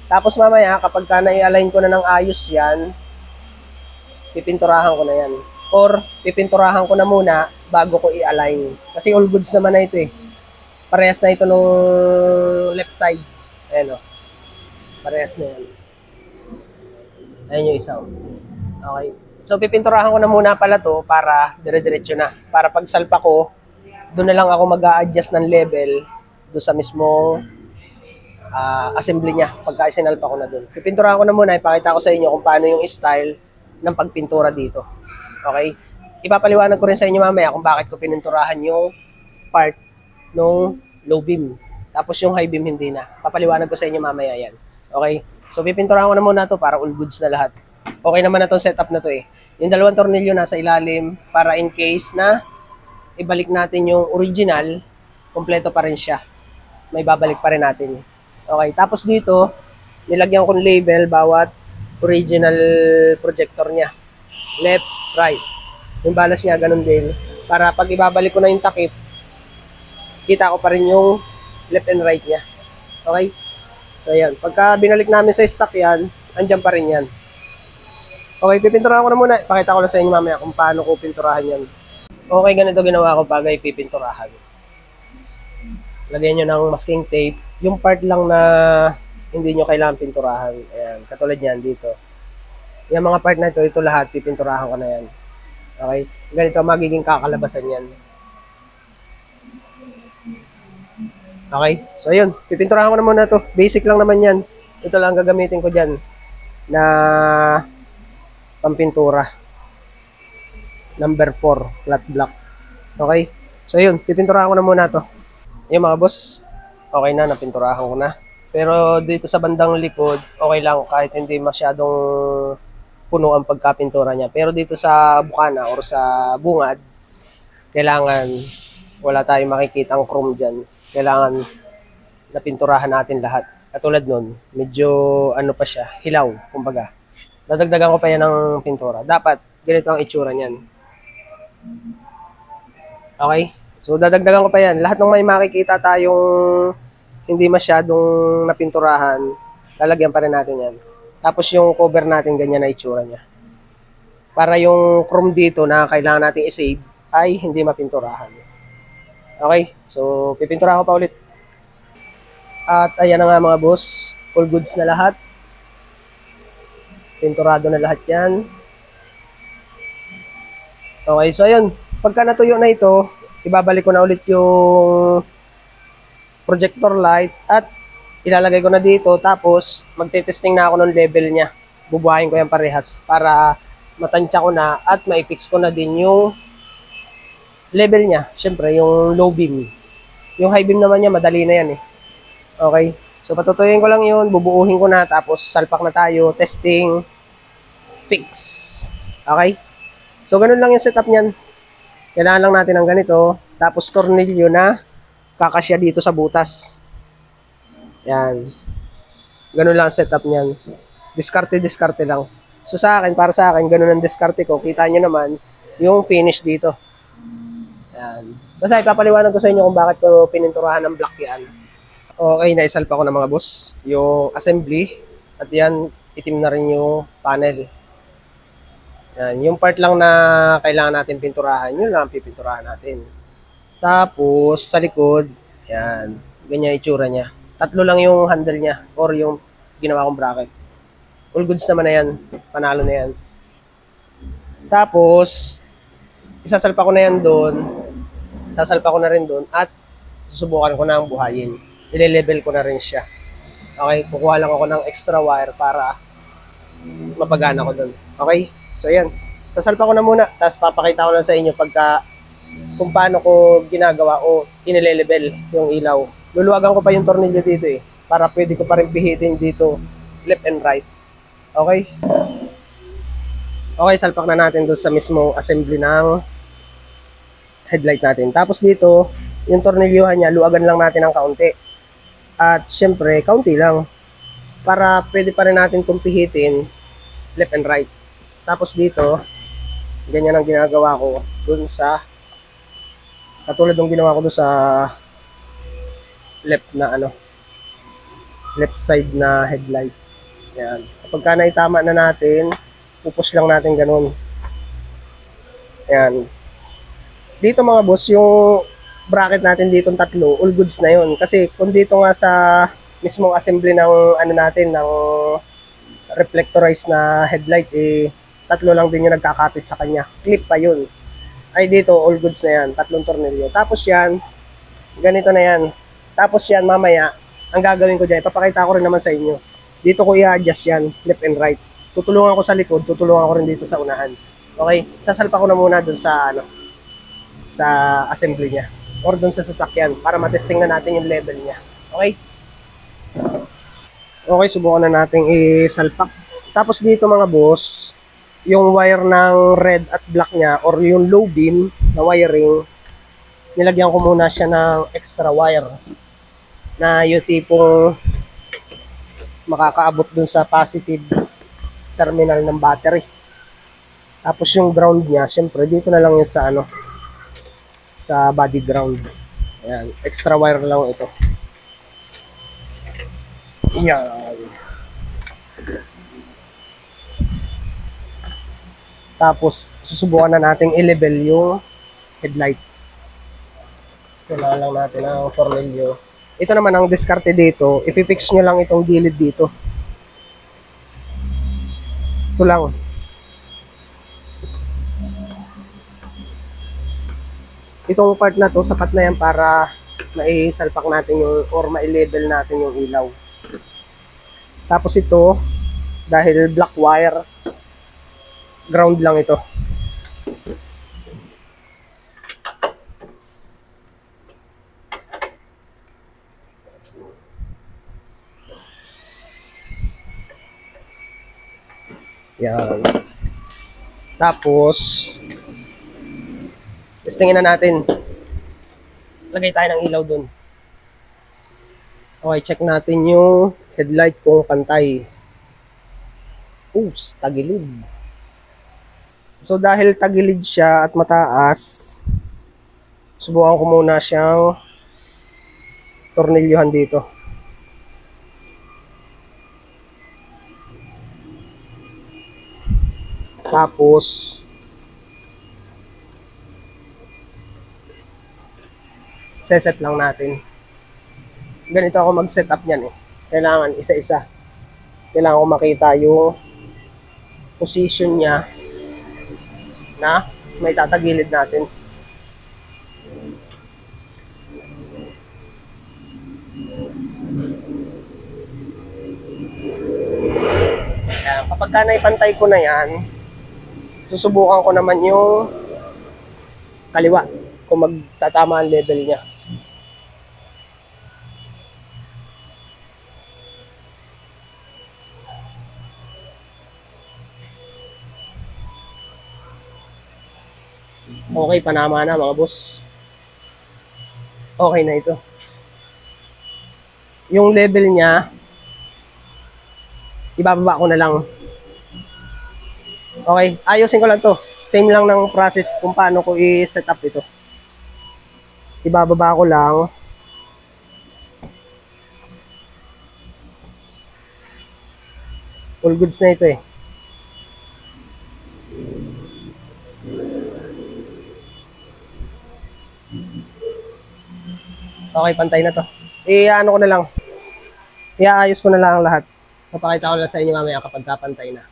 [SPEAKER 1] Tapos mamaya, kapag na-i-align ko na ng ayos yan, pipinturahan ko na yan. Or, pipinturahan ko na muna bago ko i-align. Kasi all goods naman na ito eh. Parehas na ito nung left side. Ayan o. Parehas na yan. Ayan yung isa. Okay. So, pipinturahan ko na muna pala to para dire-diretso na. Para pag salpa ko, doon na lang ako mag-a-adjust ng level doon sa mismong assembly niya pagka isinalpa ko na dun. Pipinturahan ko na muna, ipakita ko sa inyo kung paano yung style ng pagpintura dito. Okay? Ipapaliwanag ko rin sa inyo mamaya kung bakit ko pininturahan yung part ng low beam. Tapos yung high beam hindi na. Papaliwanag ko sa inyo mamaya yan. Okay? So pipinturahan ko na muna to para all goods na lahat. Okay naman na tong setup na to eh. Yung dalawang tornilyo nasa ilalim para in case na ibalik natin yung original, kompleto pa rin siya. May babalik pa rin natin. Okay, tapos dito, nilagyan ko ng label bawat original projector niya. Left, right. Yung balas niya, ganun din. Para pag ibabalik ko na yung takip, kita ko pa rin yung left and right niya. Okay? So, ayan. Pagka binalik namin sa stock yan, andyan pa rin yan. Okay, pipinturahan ko na muna. Pakita ko lang sa inyo mamaya kung paano ko pinturahan yan. Okay, ganito ginawa ko pag pipinturahan. Lagyan nyo ng masking tape. Yung part lang na hindi nyo kailangan pinturahan. Ayan, katulad yan dito. Yung mga part na ito lahat, pipinturahan ko na yan. Okay? Ganito magiging kakalabasan yan. Okay? So, yun. Pipinturahan ko na muna ito. Basic lang naman yan. Ito lang gagamitin ko dyan na pampintura. number 4, flat black. Okay? So yun, pipinturahan ko na muna to. Yung mga boss, okay na, napinturahan ko na. Pero dito sa bandang likod, okay lang kahit hindi masyadong puno ang pagkapintura niya. Pero dito sa bukana or sa bungad, kailangan wala tayong makikitang chrome dyan. Kailangan napinturahan natin lahat. Katulad nun, medyo ano pa siya, hilaw, kumbaga. Dadagdagan ko pa yan ng pintura. Dapat ganito ang itsura niyan. Okay? So dadagdagan ko pa yan. Lahat ng may makikita tayong hindi masyadong napinturahan, lalagyan pa rin natin yan. Tapos yung cover natin, ganyan na itsura niya. Para yung chrome dito na kailangan natin i-save ay hindi mapinturahan. Okay? So pipinturahan ko pa ulit. At ayan na nga mga boss, all goods na lahat. Pinturado na lahat yan. Okay, so ayun. Pagka natuyo na ito, ibabalik ko na ulit yung projector light at ilalagay ko na dito. Tapos, magte-testing na ako ng level niya. Bubuhayin ko yan parehas para matansya ko na at ma-fix ko na din yung level niya. Siyempre, yung low beam. Yung high beam naman niya, madali na yan eh. Okay? So, patutuyuin ko lang yun. Bubuuhin ko na. Tapos, salpak na tayo. Testing. Fix. Okay? So, ganun lang yung setup niyan. Kailangan lang natin ng ganito. Tapos, tornilyo na kakasya dito sa butas. Yan. Ganun lang ang setup niyan. Diskarte lang. So, sa akin, para sa akin, ganun ang diskarte ko. Kita nyo naman yung finish dito. Yan. Basta ipapaliwanag ko sa inyo kung bakit ko pininturahan ng black yan. Okay, naisalpa ko na mga boss yung assembly. At yan, itim na rin yung panel. Yan, yung part lang na kailangan natin pinturahan, yun lang pipinturahan natin. Tapos, sa likod, yan, ganyan itsura niya. 3 lang yung handle niya or yung ginawa kong bracket. All goods naman na yan. Panalo na yan. Tapos, isasalpa ko na yan doon. Sasalpa ko na rin doon at susubukan ko na ang buhayin. Ile-level ko na rin siya. Okay, kukuha lang ako ng extra wire para mapagana ko doon. Okay? So, yan. Sasalpa ko na muna. Tapos, papakita ko lang sa inyo kung paano ko ginagawa o inile-level yung ilaw. Luluwagan ko pa yung tornilyo dito eh. Para pwede ko pa rin pihitin dito left and right. Okay? Okay, salpak na natin doon sa mismo assembly ng headlight natin. Tapos dito, yung tornilyohan niya, luwagan lang natin ng kaunti. At syempre, kaunti lang. Para pwede pa rin natin itong pihitin left and right. Tapos dito, ganyan ang ginagawa ko doon sa katulad ng ginawa ko doon sa left side na headlight. Yan. Kapag ka naitama na natin, pupus lang natin ganun. Yan. Dito mga boss, yung bracket natin dito 3, all goods na yun. Kasi kung dito nga sa mismong assembly ng natin, ng reflectorized na headlight, 3 lang din yung nagkakapit sa kanya. Clip pa yun. Ay dito, all goods na yan. 3 tornilyo. Tapos yan, ganito na yan. Tapos yan, mamaya, ang gagawin ko dyan, ipapakita ko rin naman sa inyo. Dito ko i-adjust yan, left and right. Tutulungan ko sa likod, tutulungan ko rin dito sa unahan. Okay? Sasalpa ko na muna dun sa, sa assembly niya. Or dun sa sasakyan, para matesting na natin yung level niya. Okay? Okay, subukan na natin isalpak. Tapos dito mga boss, yung wire ng red at black niya, or yung low beam na wiring, nilagyan ko muna siya ng extra wire na yung tipong makakaabot dun sa positive terminal ng battery. Tapos yung ground niya, syempre dito na lang yung sa sa body ground. Ayan, extra wire lang ito. Yan. Tapos susubukan na nating i-level yung headlight. Kailangan lang natin ang tornilyo. Ito naman ang diskarte dito. I-fix nyo lang itong gilid dito. Ito lang. Itong part na to, sapat na yan para maisalpak natin yung, or ma-level natin yung ilaw. Tapos ito, dahil black wire, ground lang ito. Yan. Tapos, testingin na natin. Lagay tayo ng ilaw dun. Okay, check natin yung headlight kung pantay. Tagilid. So, dahil tagilid siya at mataas, subukan ko muna siyang tornilyuhan dito. Tapos, seset lang natin. Ganito ako mag-setup niyan eh. Kailangan isa-isa. Kailangan ko makita yung position niya na may tatagilid natin. Ayan, kapag ka naipantay ko na yan, susubukan ko naman yung kaliwa kung magtatama ang level niya. Okay, panama na mga boss. Okay na ito. Yung level niya, ibababa ko na lang. Okay, ayusin ko lang to. Same lang ng process kung paano ko i-set up ito. Ibababa ko lang. All goods na ito eh. Okay, pantay na to. Ano ko na lang. Iaayos ko na lang lahat. Papakita ko lang sa inyo mamaya kapag kapantay na.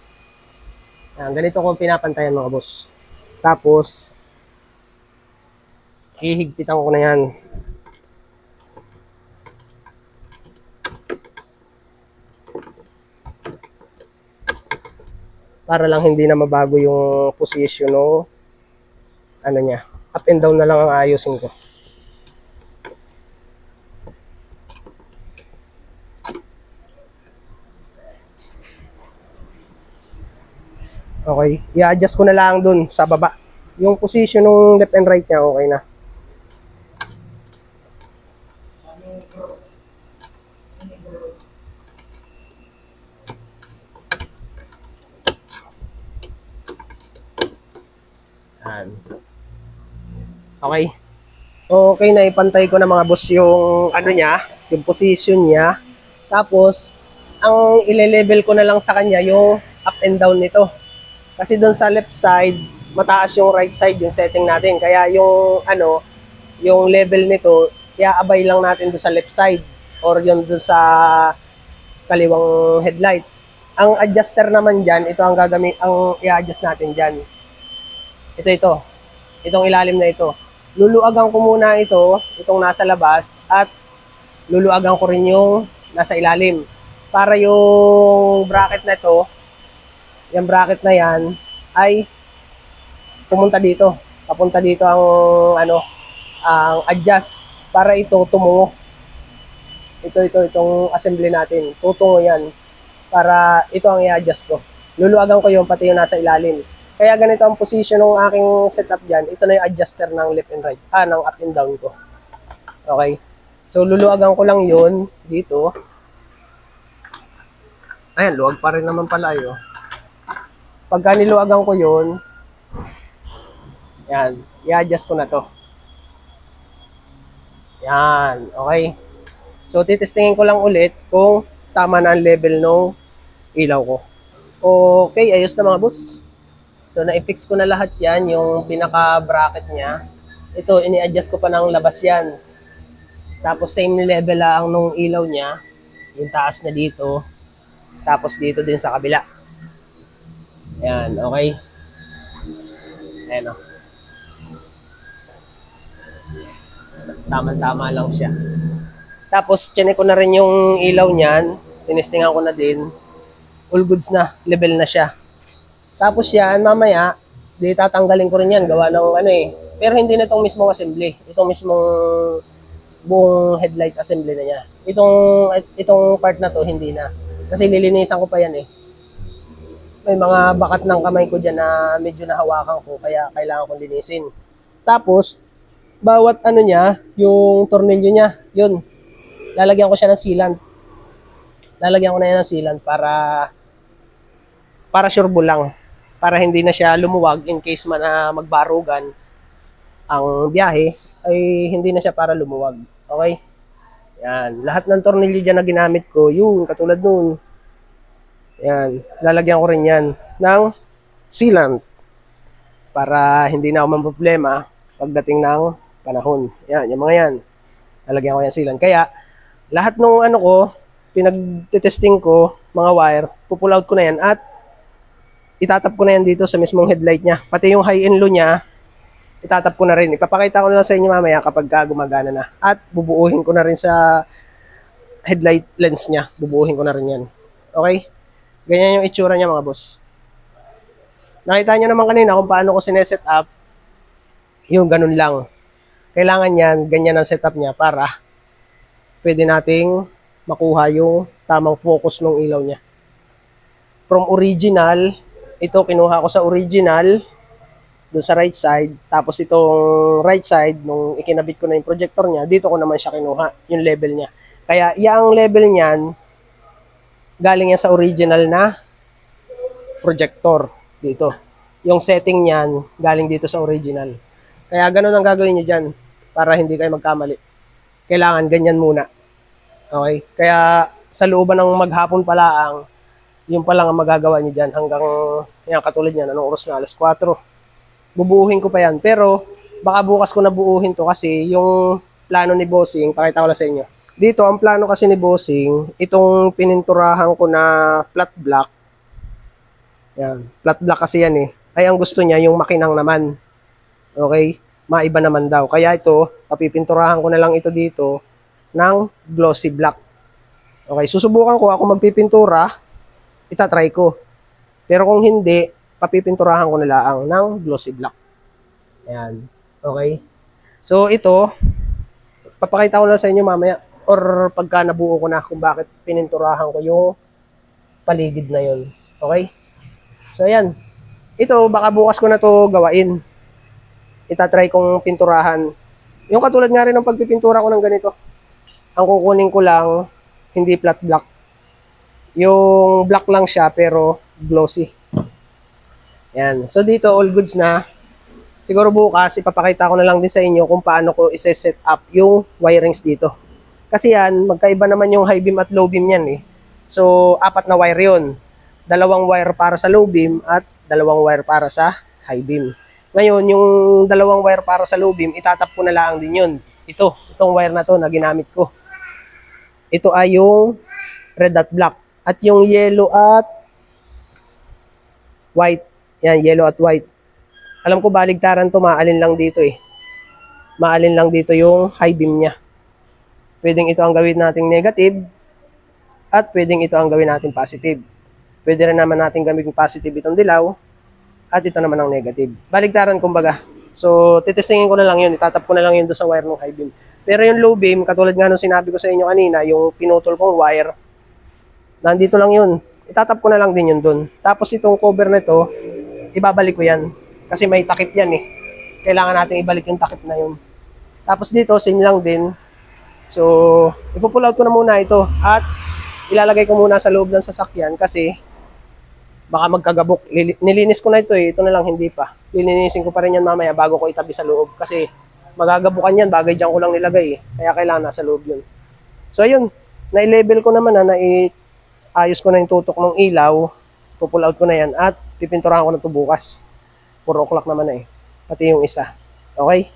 [SPEAKER 1] Yan, ganito ko pinapantayan mga boss. Tapos, ihigpitan ko na yan. Para lang hindi na mabago yung position o ano niya. Up and down na lang ang ayusin ko. Okay, i-adjust ko na lang dun sa baba. Yung position ng left and right niya, okay na. Yan. Okay. Okay, naipantay ko na mga boss yung ano niya, yung position niya. Tapos, ang ile-level ko na lang sa kanya yung up and down nito. Kasi doon sa left side, mataas yung right side yung setting natin. Kaya yung ano, yung level nito, iaabay lang natin doon sa left side or yung doon sa kaliwang headlight. Ang adjuster naman diyan, ito ang ang i-adjust natin diyan. Ito. Itong ilalim na ito. Luluagan ko muna ito, itong nasa labas at luluagan ko rin yung nasa ilalim. Para yung bracket na ito, yung bracket na yan ay pumunta dito. Papunta dito ang ano, ang adjust para ito tumungo. Itong assembly natin. Tutungo yan para ito ang i-adjust ko. Luluagan ko yung pati yung nasa ilalim. Kaya ganito ang position ng aking setup dyan. Ito na yung adjuster ng left and right. Ng up and down ko. Okay. So luluagan ko lang yun dito. Ayan, luwag pa rin naman pala yun. Pagka niluwagan ko yun, yan, i-adjust ko na to. Yan, okay. So, titestingin ko lang ulit kung tama na ang level ng ilaw ko. Okay, ayos na mga boss. So, na-fix ko na lahat yan, yung pinaka-bracket niya. Ito, ini-adjust ko pa ng labas yan. Tapos, same level lang nung ilaw niya. Yung taas niya dito. Tapos, dito din sa kabila. Ayan, okay. Ayan o. Tama-tama lang siya. Tapos, chinek ko na rin yung ilaw niyan. Tinestingan ko na din. All goods na. Level na siya. Tapos yan, mamaya, di tatanggalin ko rin yan. Gawa ng ano eh. Pero hindi na itong mismong assembly. Itong mismong buong headlight assembly na niya. Itong part na to, hindi na. Kasi lilinisan ko pa yan eh. may mga bakat ng kamay ko dyan na medyo nahawakan ko, kaya kailangan kong linisin. Tapos, bawat ano niya, yung tornilyo niya, yun, lalagyan ko siya ng sealant. Lalagyan ko na yan ng sealant para sure lang. Para hindi na siya lumuwag in case man na magbarugan ang biyahe, ay hindi na siya para lumuwag. Okay? Yan. Lahat ng tornilyo dyan na ginamit ko, yun, katulad nun. Yan. Lalagyan ko rin yan ng sealant para hindi na ako mamproblema pagdating ng panahon. Yan, yung mga yan. Lalagyan ko yan sealant. Kaya, lahat ng ano ko, pinag-testing ko, mga wire, pupull out ko na yan at itatap ko na yan dito sa mismong headlight niya. Pati yung high and low niya, itatap ko na rin. Ipapakita ko na lang sa inyo mamaya kapag gumagana na. At bubuuhin ko na rin sa headlight lens niya. Bubuuhin ko na rin yan. Okay? Ganyan yung itsura niya mga boss. Nakita nyo naman kanina kung paano ko sineset up. Yung ganun lang. Kailangan yan, ganyan ang setup niya para pwede nating makuha yung tamang focus ng ilaw niya. From original, ito kinuha ko sa original doon sa right side. Tapos itong right side, nung ikinabit ko na yung projector niya, dito ko naman siya kinuha, yung level niya. Kaya yung level niyan, galing yan sa original na projector dito. Yung setting niyan, galing dito sa original. Kaya ganun ang gagawin nyo dyan para hindi kayo magkamali. Kailangan ganyan muna. Okay? Kaya sa looban ng maghapon pala yun pa lang ang magagawa nyo dyan hanggang yan, katulad yan, anong oras na? Alas 4. Bubuuhin ko pa yan. Pero baka bukas ko na buuhin to kasi yung plano ni Bossing, pakita ko lang sa inyo. Dito, ang plano kasi ni Bossing, itong pininturahan ko na flat black. Yan, flat black kasi yan eh. Ay ang gusto niya yung makinang naman. Okay? Maiba naman daw. Kaya ito, papipinturahan ko na lang ito dito ng glossy black. Okay, susubukan ko ako magpipintura, itatry ko. Pero kung hindi, papipinturahan ko na lang ng glossy black. Ayan. Okay? So ito, papakita ko lang sa inyo mamaya or pagka nabuo ko na kung bakit pininturahan ko yung paligid na yun. Okay? So ayan. Ito, baka bukas ko na to gawain. Itatry kong pinturahan. Yung katulad nga rin ng pagpipintura ko ng ganito. Ang kukunin ko lang, hindi flat black. Yung black lang siya pero glossy. Yan. So dito, all goods na. Siguro bukas, ipapakita ko na lang din sa inyo kung paano ko isa-set up yung wirings dito. Kasi yan, magkaiba naman yung high beam at low beam yan eh. So, 4 na wire yun. 2 wire para sa low beam at 2 wire para sa high beam. Ngayon, yung 2 wire para sa low beam, itatap ko na lang din yun. Itong wire na to na ginamit ko. Ito ay yung red at black. At yung yellow at white. Yan, yellow at white. Alam ko baligtaran to, maalin lang dito eh. Maalin lang dito yung high beam niya. Pwedeng ito ang gawin nating negative at pwedeng ito ang gawin nating positive. Pwede rin naman natin gamitin positive itong dilaw at ito naman ang negative. Baligtaran kumbaga. So, titestingin ko na lang yun. Itatap ko na lang yun doon sa wire ng high beam. Pero yung low beam, katulad nga nung sinabi ko sa inyo kanina, yung pinutol kong wire, nandito lang yun. Itatap ko na lang din yun doon. Tapos itong cover na ito, ibabalik ko yan. Kasi may takip yan eh. Kailangan natin ibalik yung takip na yun. Tapos dito, same lang din. So, ipupull out ko na muna ito. At ilalagay ko muna sa loob ng sasakyan kasi baka magkagabok. Nilinis ko na ito eh. Ito na lang hindi pa. Lilinisin ko pa rin yan mamaya bago ko itabi sa loob. Kasi magagabukan yan. Bagay dyan ko lang nilagay eh. Kaya kailangan nasa loob yun. So, ayun. Na-level ko naman na ayos ko na yung tutok ng ilaw. Pupull out ko na yan. At pipinturahan ko na ito bukas. 4 o'clock naman na eh. Pati yung isa. Okay?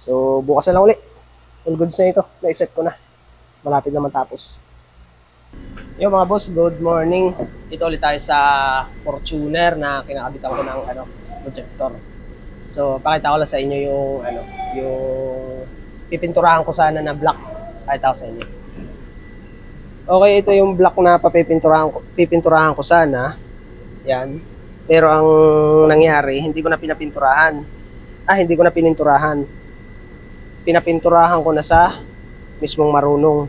[SPEAKER 1] So, bukas na lang ulit. All goods na ito. Na-set ko na. Malapit naman tapos. Yo mga boss, good morning. Dito ulit tayo sa Fortuner na kinakabitan ko ng projector. So, pakita ko lang sa inyo yung pipinturahan ko sana na black. Pakita ko sa inyo. Okay, ito yung black na pipinturahan ko sana. Yan. Pero ang nangyari, hindi ko na pinapinturahan. Hindi ko na pininturahan. Pinapinturahan ko na sa mismong marunong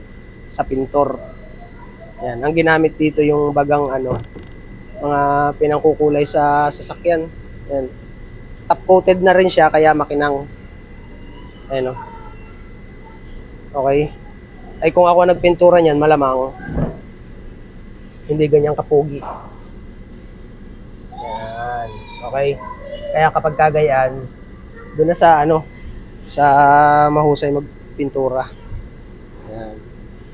[SPEAKER 1] sa pintor. Yan, ang ginamit dito yung bagang mga pinangkukulay sa sasakyan. Yan. Top coated na rin siya kaya makinang. Ayan o. Okay. Ay kung ako nagpintura niyan, malamang hindi ganyan kapugi. Yan. Okay. Kaya kapag kagayaan, doon na sa sa mahusay magpintura. Yan.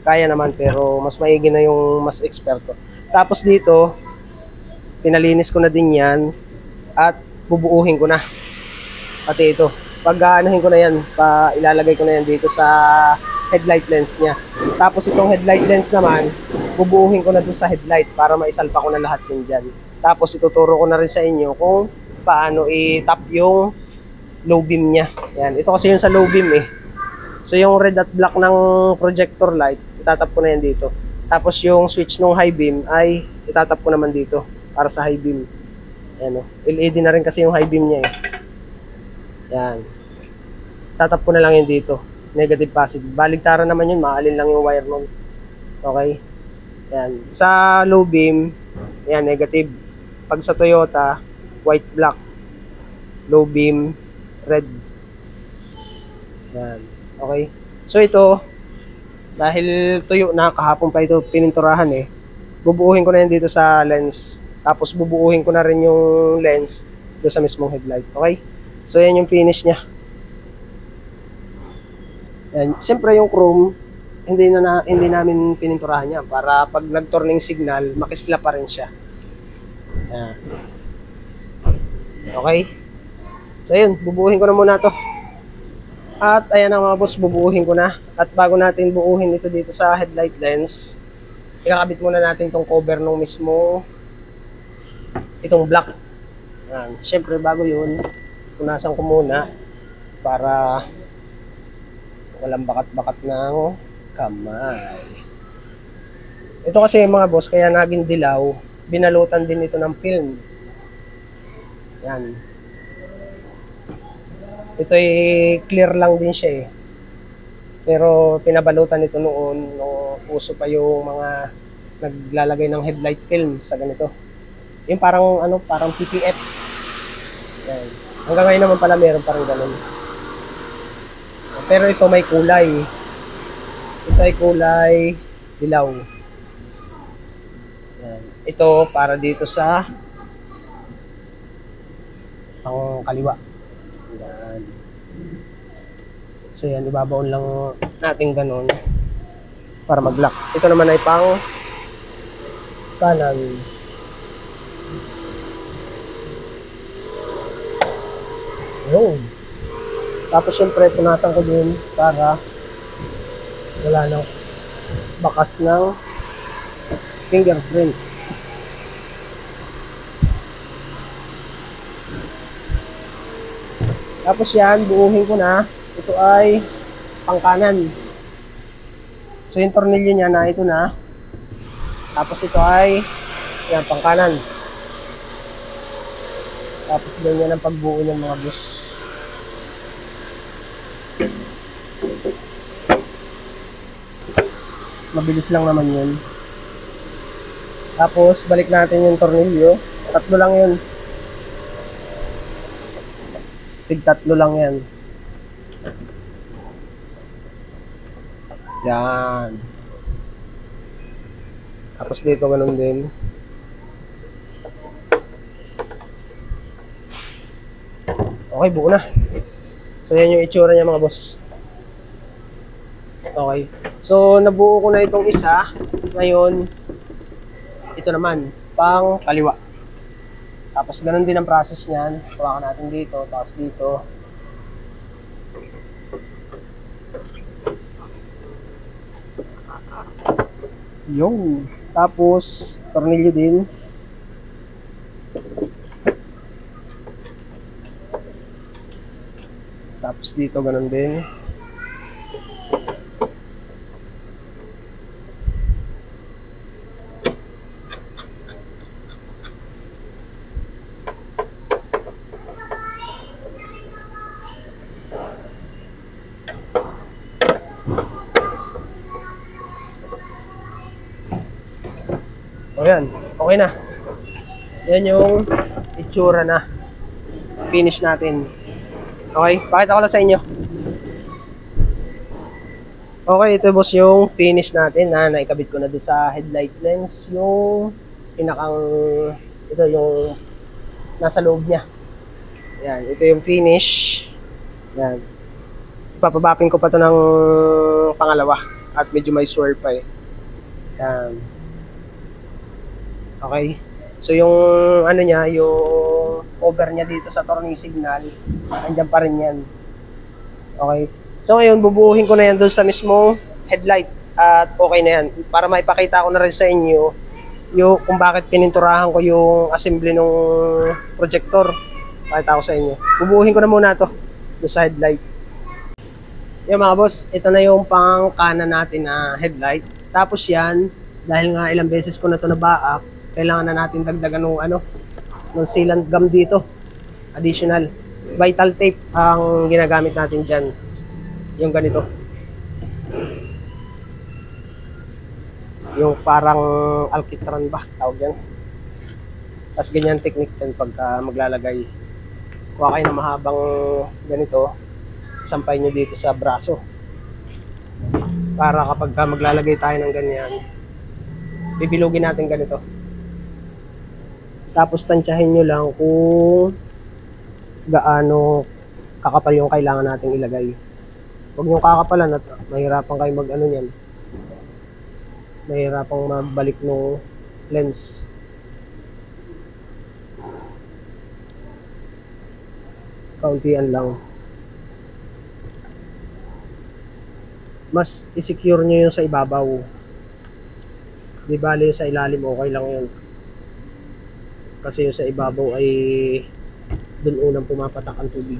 [SPEAKER 1] Kaya naman pero mas maigi na yung mas eksperto. Tapos dito, pinalinis ko na din yan at bubuuhin ko na. Pati ito. Pag aanahin ko na yan, ilalagay ko na yan dito sa headlight lens niya. Tapos itong headlight lens naman, bubuuhin ko na doon sa headlight para maisalpa ko na lahat yun dyan. Tapos ituturo ko na rin sa inyo kung paano i-tap yung low beam niya. Yan. Ito kasi yung sa low beam eh. So yung red at black ng projector light, itatap ko na yan dito. Tapos yung switch ng high beam ay itatap ko naman dito para sa high beam. Ayan o. LED na rin kasi yung high beam niya eh. Yan. Tatap ko na lang yun dito. Negative, positive. Baligtaran naman yun. Maalin lang yung wire nun. Okay? Yan. Sa low beam, yan, negative. Pag sa Toyota, white, black. Low beam, red. Yan. Okay? So ito, dahil tuyo na, kahapon pa ito pininturahan eh, bubuuhin ko na yan dito sa lens. Tapos bubuuhin ko na rin yung lens doon sa mismong headlight. Okay? So yan yung finish niya. Yan. Siyempre yung chrome, hindi namin pininturahan yan para pag nag-turning signal, makisla pa rin siya. Yan. Okay? So yun, bubuuhin ko na muna to. At ayan na mga boss, bubuuhin ko na. At bago natin buuhin ito dito sa headlight lens, ikakabit muna natin tong cover nung mismo itong black. Yan. Siyempre bago yun, punasan ko muna para walang bakat-bakat ng kamay. Ito kasi mga boss, kaya naging dilaw, binalutan din ito ng film. Yan. Ito ay clear lang din siya eh. Pero pinabalutan ito noon, no, uso pa yung mga naglalagay ng headlight film sa ganito. Yung parang parang PPF. Yan. Hanggang ngayon naman pala meron parang ganun. Pero ito may kulay. Ito ay kulay dilaw. Yan. Ito para dito sa pang kaliwa. Yan. So yan, ibabaon lang natin ganun para mag-lock. Ito naman ay pang kanan. Yun. Tapos syempre punasan ko din para wala nang bakas ng fingerprint. Tapos yan, buuhin ko na. Ito ay pangkanan. So yung tornilyo niya na ito na. Tapos ito ay yan, pangkanan. Tapos ganyan ang pagbuo ng mga boss. Mabilis lang naman yun. Tapos balik natin yung tornilyo. Tatlo lang yun. Tig-tatlo lang yan. Yan. Tapos dito ganun din. Okay, buo na. So yan yung itsura niya mga boss. Okay. So nabuo ko na itong isa. Ngayon, ito naman, pang kaliwa. Tapos ganun din ang process niyan. Hawakan natin dito, tapos dito. Yung. Tapos, tornilyo din. Tapos dito ganun din. O yan, okay na. Yan yung itsura na. Finish natin. Okay, pakita ko lang sa inyo. Okay, ito boss yung finish natin na naikabit ko na doon sa headlight lens. Yung pinakang, ito yung nasa loob niya. Yan, ito yung finish. Yan. Ipapabapin ko pa to ng pangalawa at medyo may swirl pa eh. Yan. Okay. So yung ano niya, yung over niya dito sa turning signal, andyan pa rin yan. Okay. So ngayon, bubuuhin ko na yan doon sa mismong headlight at okay na yan. Para maipakita ko na rin sa inyo yung kung bakit pininturahan ko yung assembly ng projector. Pakita ko sa inyo. Bubuuhin ko na muna to doon sa headlight. Yung mga boss, ito na yung pang kanan natin na headlight. Tapos yan, dahil nga ilang beses ko na to nabaak, kailangan na natin dagdagan ng sealant gum dito. Additional. Vital tape ang ginagamit natin dyan. Yung ganito. Yung parang alkitran ba? Tawag yan. Tapos ganyan technique din pagka maglalagay. Kuha kayo ng mahabang ganito. Sampay nyo dito sa braso. Para kapag maglalagay tayo ng ganyan, bibilugin natin ganito. Tapos tansyahin nyo lang kung gaano kakapal yung kailangan nating ilagay. Huwag nyo kakapalan at mahirapan kayo mag-ano yan. Mahirapang mabalik ng lens. Kauntian lang. Mas i-secure nyo yung sa ibabaw. Di bali yung sa ilalim, okay lang yun. Kasi yung sa ibabaw ay dun unang pumapatak ang tubig.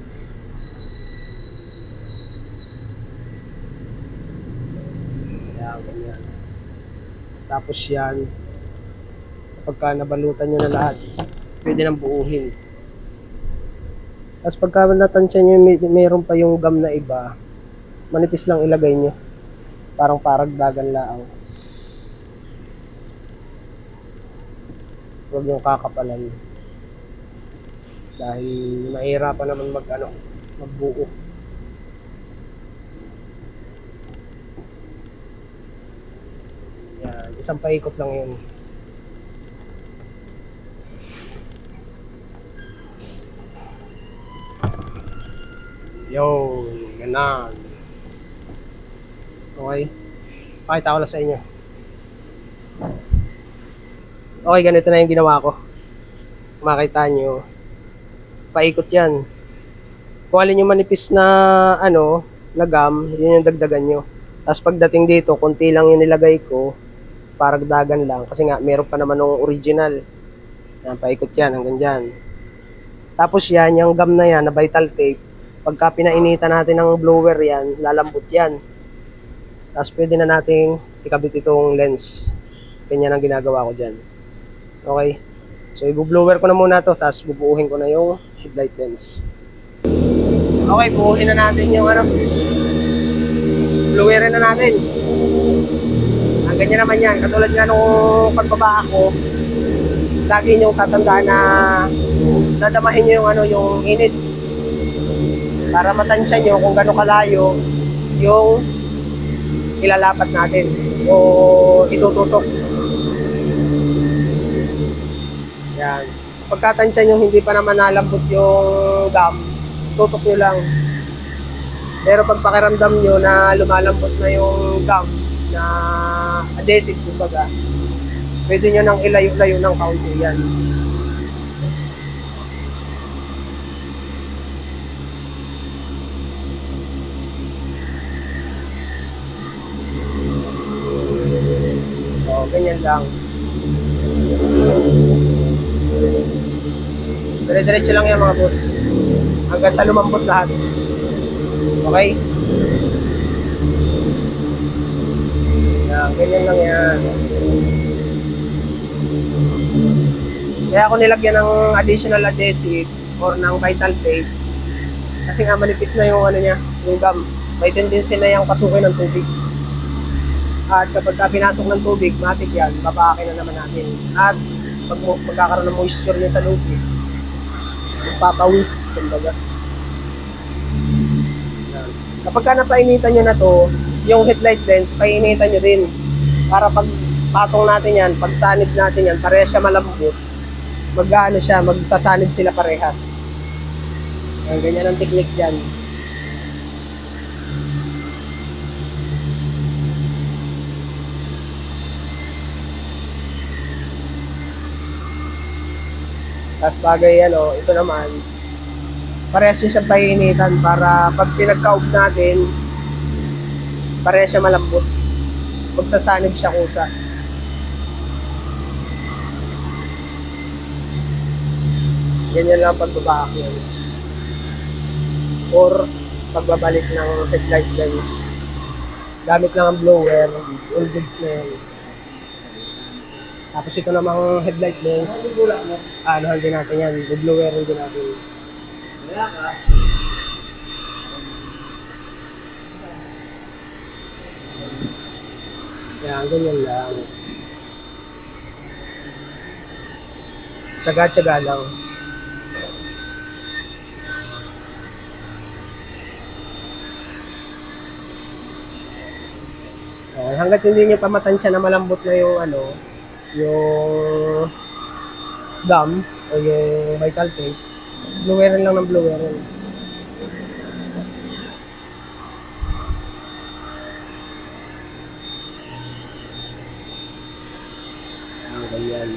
[SPEAKER 1] Kaya ganyan. Tapos yan, kapag nabalutan nyo na lahat, pwede nang buuhin. Tapos pagka natansya nyo, mayroon pa yung gum na iba, manipis lang ilagay nyo. Parang paragdagan laang. Huwag yung kakapalan. Dahil mahirapan naman magbuo. Yan, isang paikot lang yun. Yo, ganan. Okay. Pakita ko lang sa inyo. Okay, ganito na yung ginawa ko. Makita nyo. Paikot yan. Kung alin yung manipis na na gum, yun yung dagdagan nyo. Tapos pagdating dito, konti lang yung nilagay ko. Paragdagan lang. Kasi nga, meron pa naman ng original. Yan, paikot yan hanggang dyan. Tapos yan, yung gum na yan, na vital tape, pagka pinainitan natin ng blower yan, lalambot yan. Tapos pwede na nating ikabit itong lens. Ganyan ang ginagawa ko dyan. Okay. So, i-blower ko na muna to, tapos bubuuhin ko na yung headlight lens. Okay, buuhin na natin yung blowerin na natin. Ang ganyan naman yan. Katulad nga nung pagbaba ako, lagi nyo tatandaan na dadamahin nyo yung init. Para matansya nyo kung gano'ng kalayo yung ilalapat natin o itututok. Yan. Pagkatansya nyo hindi pa naman nalambot yung gum, tutok nyo lang. Pero pag pakiramdam nyo na lumalambot na yung gum na adhesive, kumbaga, pwede nyo nang ilayo-layo ng kaunti yan. So, ganyan lang. Dire-diretso lang yan mga boss. Hanggang sa lumambot lahat. Okay? Yan, ganyan lang yan. Kaya ako nilagyan ng additional adhesive or ng vital tape. Kasi nga manipis na yung niya, yung gum. May tendency na yung kasukin ng tubig. At kapag pinasok ng tubig, matik yan, babakin na naman natin. At magkakaroon ng moisture yan sa loob eh. Magpapawis, kumbaga. Yan. Kapag ka napainitan nyo na to, yung headlight lens, painitan nyo din. Para pag patong natin yan, pag sanib natin yan, parehas siya malambot. Mag-ano siya, magsasanib sila parehas. Yan, ganyan ang technique dyan. Tapos bagay yan, ito naman, parehas yun siya painitan para pag pinagkaob natin, parehas siya malambot. Magsasanib siya kusa. Ganyan lang pagbabak yan. Or pagbabalik ng headlight lens. Gamit lang ang blower, all goods na yan. Tapos ito namang headlight lens, anuhan din natin yan, blower din natin. Yan, ganyan lang. Tsaga-tsaga lang. Hanggat hindi nyo pamatansya na malambot na yung yung gum o yung vital tape, blowerin lang ng blowerin. Ganyan.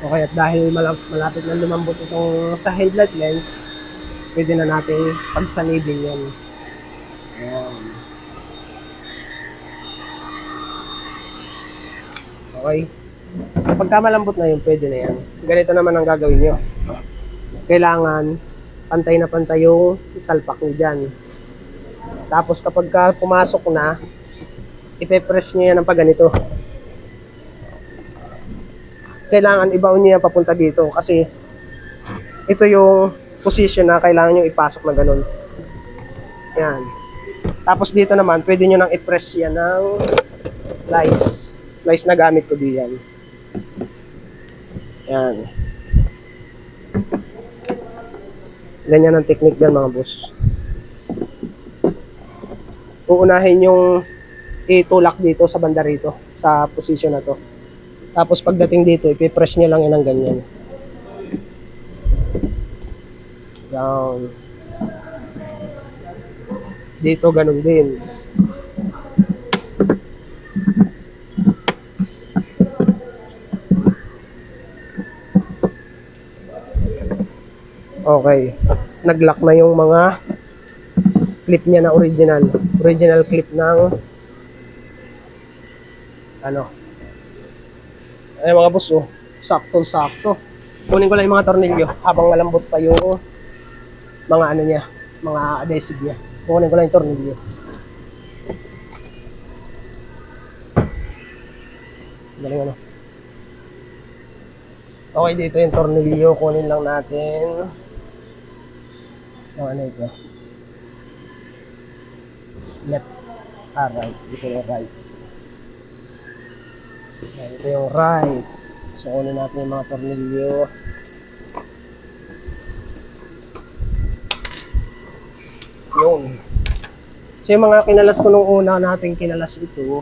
[SPEAKER 1] Okay, at dahil malapit na lumambot itong sa headlight lens, pwede na natin pagsanibin yan. Ayan. Okay. Kapag malambot na yun, pwede na yan. Ganito naman ang gagawin nyo. Kailangan pantay na pantay yung salpak nyo dyan. Tapos kapag pumasok na, ipe-press nyo yan ng pag ganito. Kailangan ibaon nyo yan papunta dito kasi ito yung position na kailangan nyo ipasok na ganun. Yan. Tapos dito naman, pwede nyo nang i-press yan ng lice. Lice na gamit ko diyan. Yan. Ganyan ang technique dyan mga boss. Uunahin yung itulak dito sa banda rito, sa position na to. Tapos pagdating dito, ipipress nyo lang yan ng ganyan. Down. Dito ganun din. Okay. Nag-lock na yung mga clip niya na original. Original clip ng ay mga boss, sakto-sakto. Kunin ko lang yung mga tornilyo habang malambot pa yung mga niya, mga adhesive niya. Kunin ko lang yung tornilyo. Galing Okay, dito yung tornilyo. Kunin lang natin. Yung ito. Left. Right. Ito yung right. Ito yung right. So, kunin natin yung mga tornilyo. Yun. So, yung mga kinalas ko nung una natin kinalas ito,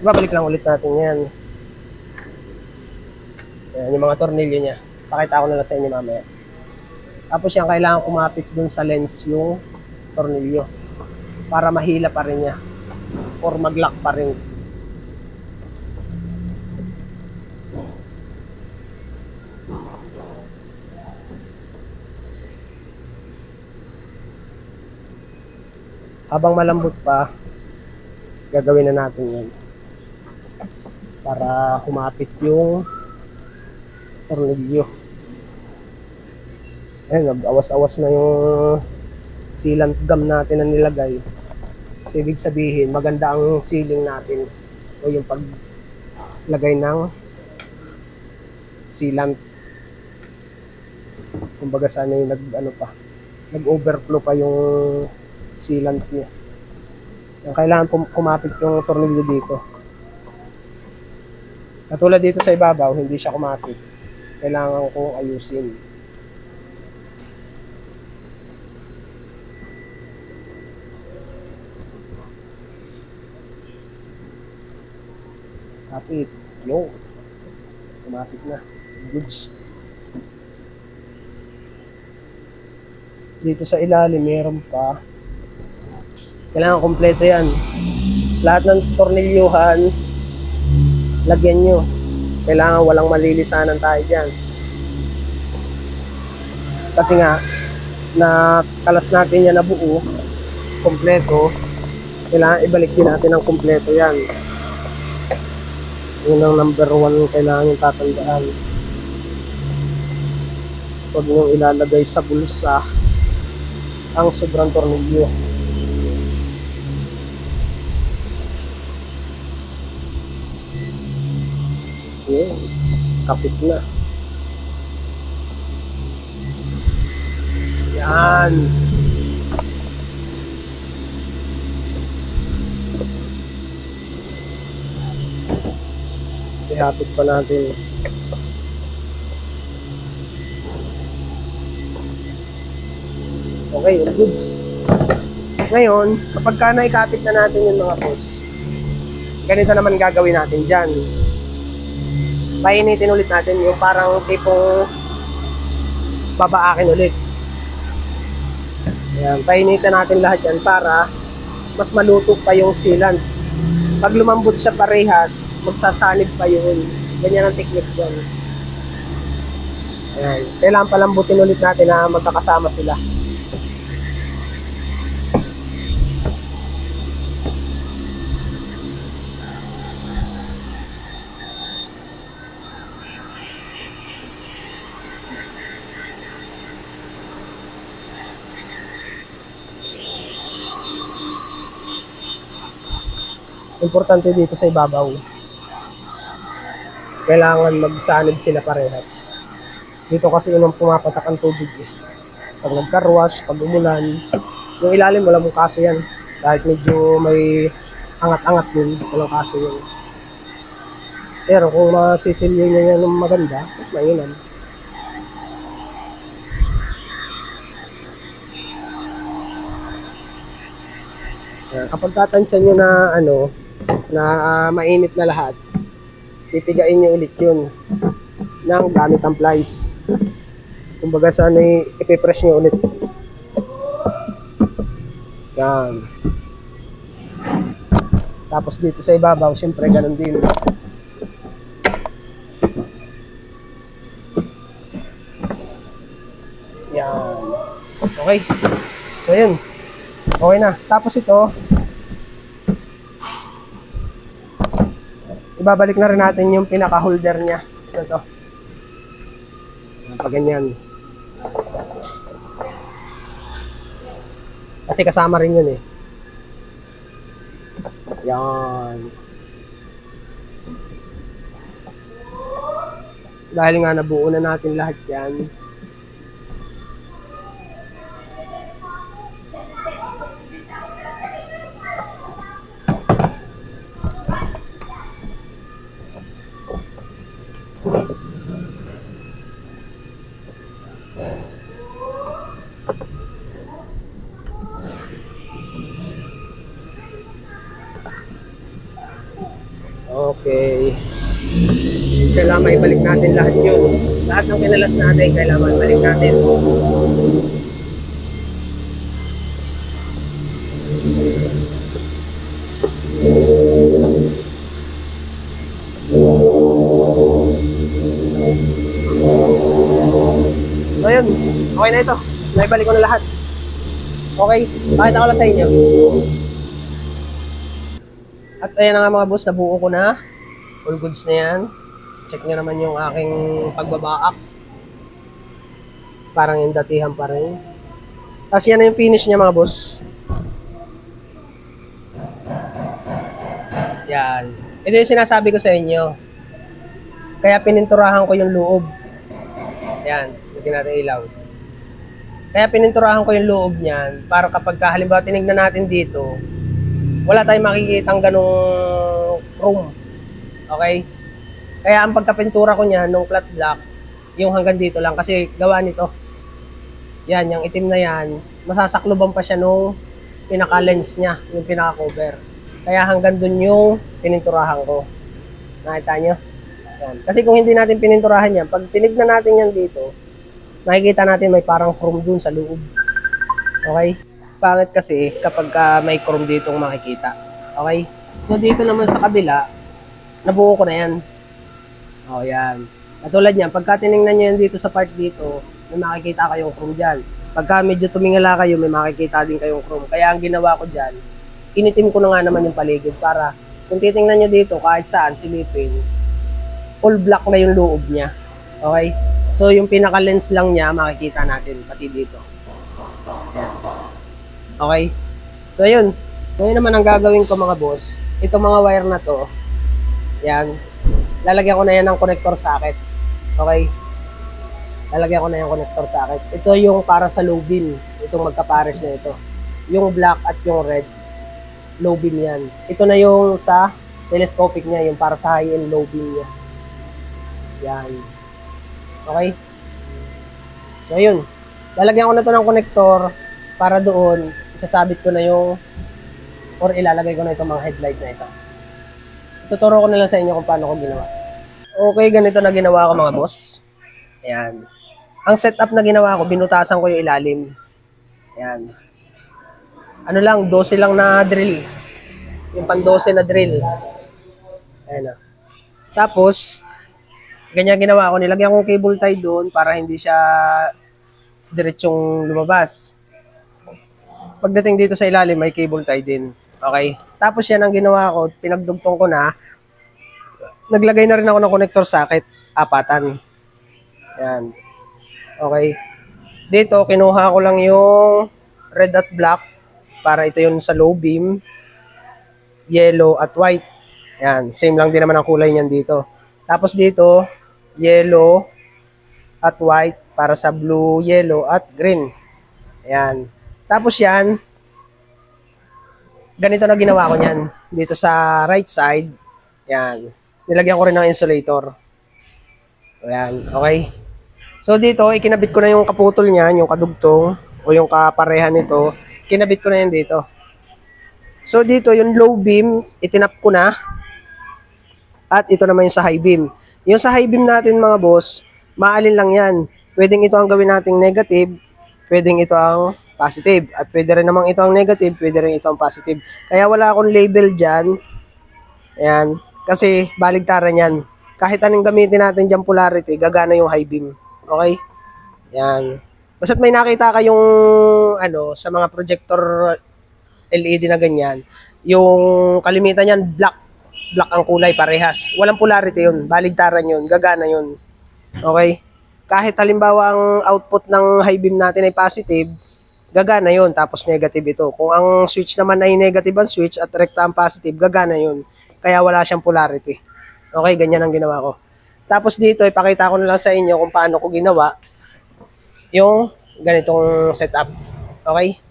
[SPEAKER 1] babalik lang ulit natin yan. Yan, yung mga tornilyo niya. Pakita ko na lang sa inyo mamaya. Tapos yan, kailangan kumapit dun sa lens yung tornilyo para mahila pa rin niya or mag-lock pa rin. Habang malambot pa, gagawin na natin yan para humapit yung tornilyo. Ayan, nag-awas-awas na yung sealant gum natin na nilagay. So, ibig sabihin, maganda ang sealing natin o yung paglagay ng sealant. Kumbaga sana yung nag-overflow pa yung sealant niya. Kailangan kumapit yung tornilyo dito. Katulad dito sa ibabaw, hindi siya kumapit. Kailangan kong ayusin. Kapit. Yo. Kumapit na. Goods. Dito sa ilalim, meron pa. Kailangan kompleto yan. Lahat ng tornilyuhan, lagyan nyo. Kailangan walang malilisanan tayo dyan. Kasi nga, nakalas natin yan na buo, kompleto. Kailangan ibalik din natin ang kompleto yan. Yun ang number 1 kailangan yung tatandaan. Huwag nyo ilalagay sa bulsa ang sobrang tornilyo. Yun, kapit na. Yan. Ihapit pa natin. Okay, all goods. Ngayon, kapag ka naikapit na natin yung mga boss, ganito naman gagawin natin dyan. Painitin ulit natin yung parang tipong babaakin ulit. Ayan, painitin natin lahat yan para mas maluto pa yung sealant. Pag lumambot siya parehas, magsasanib pa yun. Ganyan ang technique dyan. Ayan, kailangan palambutin ulit natin na magkakasama sila. Importante dito sa ibabaw, kailangan magsanib sila parehas. Dito kasi yun ang pumapatak ang tubig eh. Pag nagkarwash, pag umulan, yung ilalim walang kaso yan. Kahit medyo may angat-angat din, walang kaso yun. Pero kung masisilyo nyo yan ng maganda, mas mainam. Kapag tatansya nyo na mainit na lahat, pipigain nyo ulit yun ng gamit ang plies. Kumbaga sana ipipress nyo ulit. Yan. Tapos dito sa ibabaw, syempre ganun din. Yan. Okay. So yun. Okay na. Tapos ito, ibabalik na rin natin yung pinaka-holder niya. Ito. Pag ganyan. Kasi kasama rin yun eh. Yan. Dahil nga nabuo na natin lahat yan. Okay. Kailangan maibalik natin lahat yun. Lahat ng kinalas natin, kailangan maibalik natin. So yun, okay na ito. Naibalik ko na lahat. Okay, pakita ko lang sa inyo. At ayan na nga mga boss, nabuo ko na. All goods na yan. Check nyo naman yung aking pagbabaak. Parang yung datihan pa rin. Tapos yan na yung finish niya mga boss. Yan. Ito yung sinasabi ko sa inyo. Kaya pininturahan ko yung loob. Yan. Lagyan natin ilaw. Kaya pininturahan ko yung loob niyan para kapag halimbawa tinignan natin dito, wala tayong makikitang ganong chrome. Okay? Kaya ang pagkapintura ko niya nung flat black, yung hanggang dito lang kasi gawa nito. Yan, yung itim na yan, masasakloban pa siya nung pinaka-lens niya, yung pinaka-cover. Kaya hanggang dun yung pininturahan ko. Nakita nyo? Yan. Kasi kung hindi natin pininturahan yan, pag tinignan natin yan dito, makikita natin may parang chrome dun sa loob. Okay? Pangit kasi kapag may chrome ditong makikita. Okay? So dito naman sa kabila, nabuo ko na yan. O yan. Katulad niyan, pagka tinignan nyo yan dito sa part dito, may makikita kayong chrome dyan. Pagka medyo tumingala kayo, may makikita din kayong chrome. Kaya ang ginawa ko dyan, initim ko na nga naman yung paligid para kung titingnan nyo dito, kahit saan silipin, full black na yung loob niya. Okay? So yung pinaka-lens lang niya, makikita natin pati dito. Ayan. Okay? So yun. Ngayon naman ang gagawin ko mga boss, itong mga wire na to, yan, lalagyan ko na yan ng connector socket. Okay? Lalagyan ko na yung connector socket. Ito yung para sa low beam. Itong magkapares na ito. Yung black at yung red, low beam yan. Ito na yung sa telescopic niya, yung para sa high-end low beam niya. Yan. Okay? So yun. Lalagyan ko na ito ng connector para doon, isasabit ko na yung or ilalagay ko na itong mga headlight na ito. Tuturo ko na lang sa inyo kung paano ko ginawa. Okay, ganito na ginawa ko mga boss. Ayan. Ang setup na ginawa ko, binutasan ko yung ilalim. Ayan. Ano lang, 12 lang na drill. Yung pan 12 na drill. Ayan na. Tapos, ganyan ginawa ko. Nilagyan ko cable tie doon para hindi siya diretsyong lumabas. Pagdating dito sa ilalim, may cable tie din. Okay? Tapos yan ang ginawa ko, pinagdugtong ko na. Naglagay na rin ako ng connector socket, apatan. Yan. Okay. Dito, kinuha ko lang yung red at black para ito yun sa low beam, yellow at white. Yan. Same lang din naman ang kulay niyan dito. Tapos dito, yellow at white para sa blue, yellow at green. Yan. Tapos yan, ganito na ginawa ko niyan. Dito sa right side, yan. Nilagyan ko rin ng insulator. Ayan, okay. So dito, ikinabit ko na yung kaputol niyan, yung kadugtong, o yung kaparehan nito. Kinabit ko na yan dito. So dito, yung low beam, itinap ko na. At ito naman yung sa high beam. Yung sa high beam natin mga boss, maalin lang yan. Pwedeng ito ang gawin nating negative, pwedeng ito ang positive. At pwede rin namang ito ang negative, pwede rin ito ang positive. Kaya wala akong label dyan. Ayan. Kasi baligtaran yan. Kahit anong gamitin natin dyan polarity, gagana yung high beam. Okay? Yan. Basta't may nakita kayong sa mga projector LED na ganyan, yung kalimitan yan, black ang kulay, parehas. Walang polarity yun. Baligtaran yun. Gagana yun. Okay? Kahit halimbawa ang output ng high beam natin ay positive, gagana yun. Tapos negative ito. Kung ang switch naman ay negative ang switch at rekta ang positive, gagana yun. Kaya wala siyang polarity. Okay, ganyan ang ginawa ko. Tapos dito, ipakita ko na lang sa inyo kung paano ko ginawa yung ganitong setup. Okay?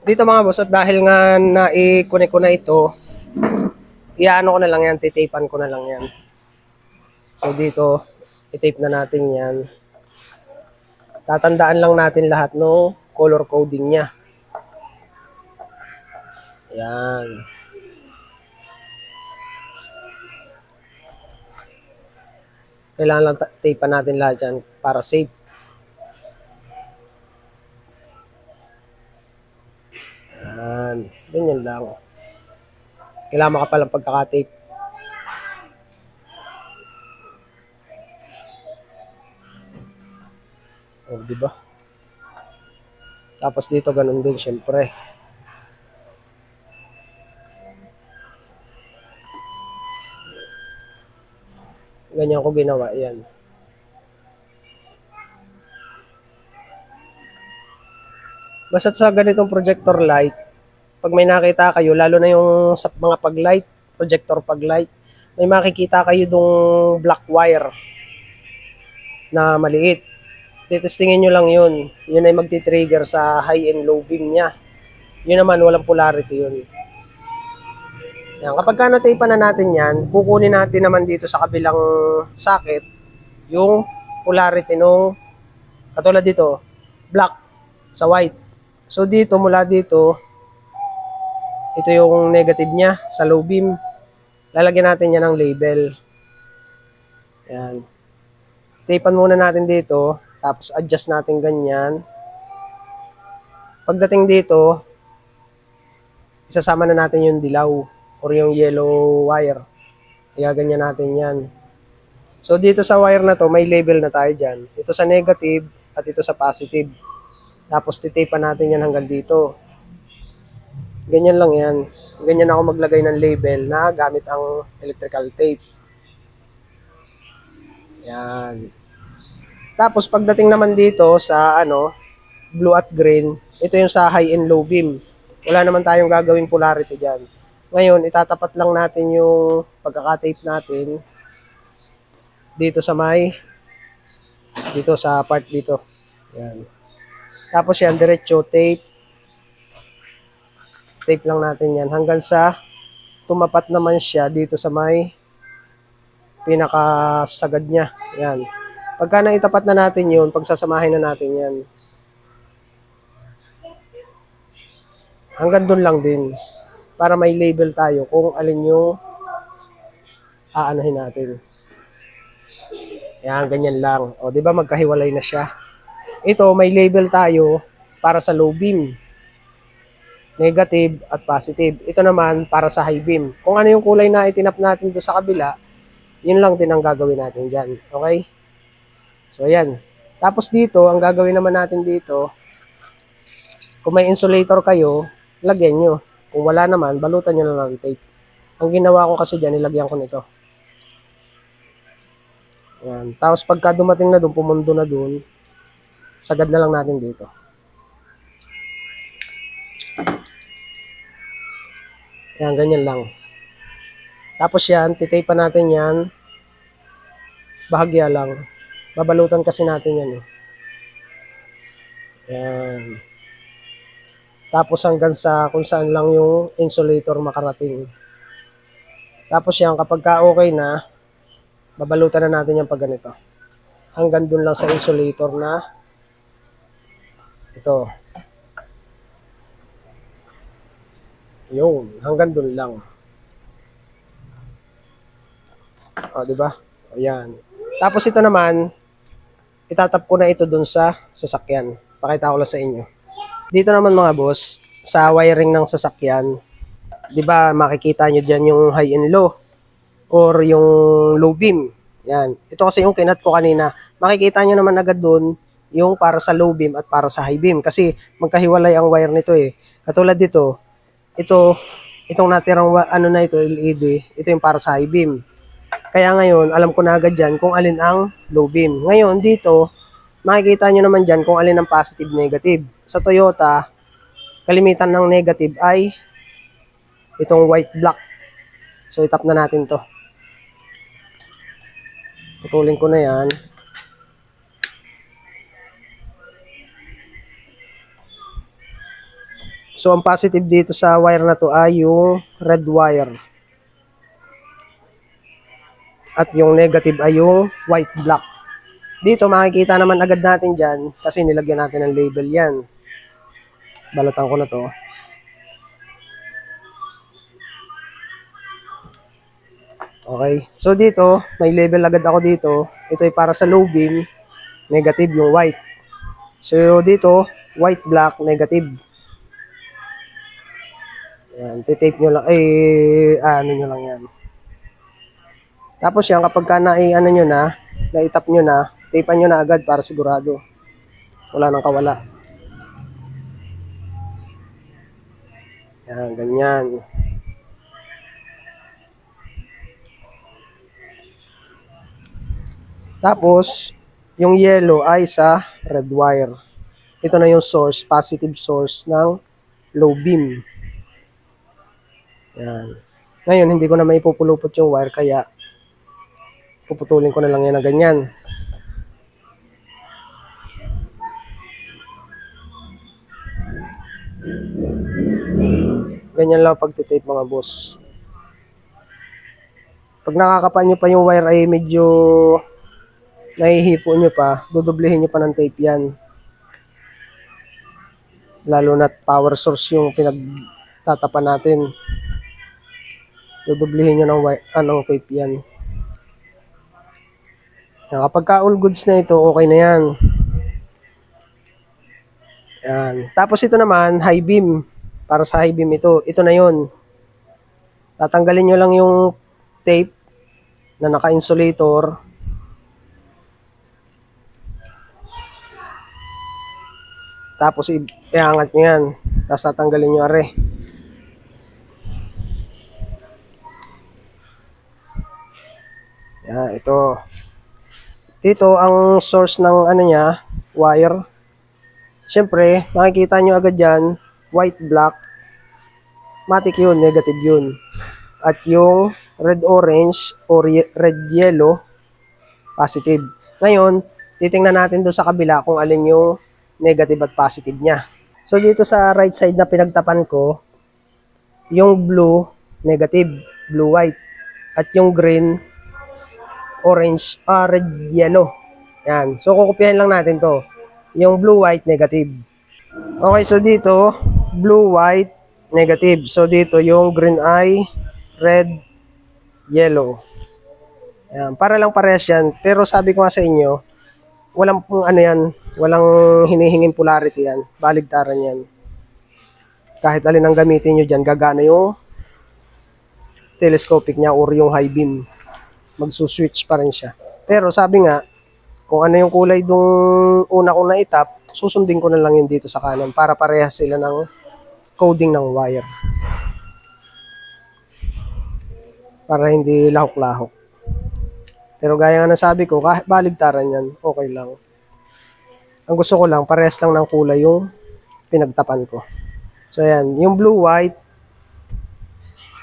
[SPEAKER 1] Dito mga boss, at dahil nga na-connect ko na ito, iano ko na lang yan, titapean ko na lang yan. So dito, itape na natin yan. Tatandaan lang natin lahat no color coding niya. Yan. Kailangan lang tape natin lahat yan para safe. Yan. Ganyan lang. Kailangan makapalang pagkaka-tape. O, diba? Tapos dito ganun din, syempre. Ganyan ko ginawa, yan. Basta sa ganitong projector light, pag may nakita kayo, lalo na yung sa mga pag-light, projector pag-light, may makikita kayo dong black wire na maliit. Titestingin nyo lang yun. Yun ay magti-trigger sa high and low beam niya. Yun naman, walang polarity yun. Yan. Kapag ka natape na natin yan, kukunin natin naman dito sa kabilang socket yung polarity nung katulad dito, black sa white. So dito, mula dito, ito yung negative niya sa low beam. Lalagyan natin yan ng label. Yan. Tapean muna natin dito, tapos adjust natin ganyan. Pagdating dito, isasama na natin yung dilaw or yung yellow wire. Kaya ganyan natin yan. So dito sa wire na to, may label na tayo dyan. Ito sa negative at ito sa positive. Tapos titapean natin yan hanggang dito. Ganyan lang yan. Ganyan ako maglagay ng label na gamit ang electrical tape. Yan. Tapos pagdating naman dito sa blue at green, ito yung sa high and low beam. Wala naman tayong gagawing polarity dyan. Ngayon, itatapat lang natin yung pagkakatape natin dito sa dito sa part dito. Yan. Tapos yan, diretso tape. Tape lang natin yan hanggang sa tumapat naman siya dito sa pinakasagad niya. Yan. Pagka naitapat na natin yun, pagsasamahin na natin yan. Hanggang doon lang din. Para may label tayo kung alin yung aanohin natin. Yan, ganyan lang. O, di ba magkahiwalay na siya? Ito, may label tayo para sa low beam. Negative at positive. Ito naman para sa high beam. Kung ano yung kulay na itinap natin doon sa kabila, yun lang din ang gagawin natin dyan. Okay? So, ayan. Tapos dito, ang gagawin naman natin dito, kung may insulator kayo, lagyan nyo. Kung wala naman, balutan nyo na ng tape. Ang ginawa ko kasi dyan, nilagyan ko nito. Ayan. Tapos pagka dumating na doon, pumundo na doon, sagad na lang natin dito. Ayan, ganyan lang. Tapos yan, titapean natin yan. Bahagya lang. Babalutan kasi natin yan eh. Ayan. Tapos hanggang sa kung saan lang yung insulator makarating. Tapos yan, kapag ka okay na, babalutan na natin yan pag ganito. Hanggang dun lang sa insulator na ito. Yun, hanggang dun lang. O, di ba? O, yan. Tapos ito naman, itatap ko na ito dun sa sasakyan. Pakita ko lang sa inyo. Dito naman mga boss, sa wiring ng sasakyan, di ba makikita nyo dyan yung high and low or yung low beam. Yan. Ito kasi yung kinat ko kanina. Makikita nyo naman agad dun yung para sa low beam at para sa high beam. Kasi magkahiwalay ang wire nito eh. Katulad dito, itong natirang na ito, LED, ito yung para sa high beam. Kaya ngayon, alam ko na agad dyan kung alin ang low beam. Ngayon, dito, makikita nyo naman dyan kung alin ang positive, negative. Sa Toyota, kalimitan ng negative ay itong white black. So, itap na natin to. Putulin ko na yan. So, ang positive dito sa wire na to ay yung red wire. At yung negative ay yung white black. Dito, makikita naman agad natin dyan kasi nilagyan natin ng label yan. Balatan ko na to. Okay. So, dito, may label agad ako dito. Ito ay para sa low beam, negative yung white. So, dito, white, black, negative. Yan, titape nyo lang, ano nyo lang yan. Tapos yan, kapag ka naitap nyo na, tapean nyo na agad para sigurado. Wala nang kawala. Yan, ganyan. Tapos, yung yellow ay sa red wire. Ito na yung source, positive source ng low beam. Yan. Ngayon, hindi ko na maipupulupot yung wire, kaya puputulin ko na lang yan na ganyan. Ganyan lang pagtitape mga boss. Pag nakakapa nyo pa yung wire ay medyo nahihipo nyo pa, dudublihin nyo pa ng tape yan. Lalo na power source yung pinagtatapan natin. Dudublihin nyo ng wire, tape yan. Kapag ka all goods na ito, okay na yan. Yan. Tapos ito naman, high beam. Para sa high beam ito, ito na yon. Tatanggalin nyo lang yung tape na naka-insulator. Tapos iangat nyo yan. Tapos tatanggalin nyo are. Yan, ito. Dito, ang source ng niya, wire. Siyempre, makikita nyo agad yan, white, black. Matic yun, negative yun. At yung red-orange o red-yellow, positive. Ngayon, titingnan natin doon sa kabila kung alin yung negative at positive niya. So, dito sa right side na pinagtapan ko, yung blue, negative, blue-white. At yung green, orange, red-yellow. Yan. So, kukupihan lang natin to. Yung blue-white, negative. Okay, so dito, blue-white, negative. So, dito yung green ay red, yellow. Ayan, para lang parehas yan. Pero sabi ko nga sa inyo, walang yan, walang hinihinging polarity yan. Baligtaran yan. Kahit alin ang gamitin nyo dyan, gagana yung telescopic niya or yung high beam. Magsuswitch pa rin siya. Pero sabi nga, kung ano yung kulay dung una kong naitap, susundin ko na lang yun dito sa kanan para parehas sila ng coding ng wire. Para hindi lahok-lahok. Pero gaya nga nasabi ko, kahit baligtaran yan, okay lang. Ang gusto ko lang, parehas lang ng kulay yung pinagtapan ko. So ayan, yung blue-white,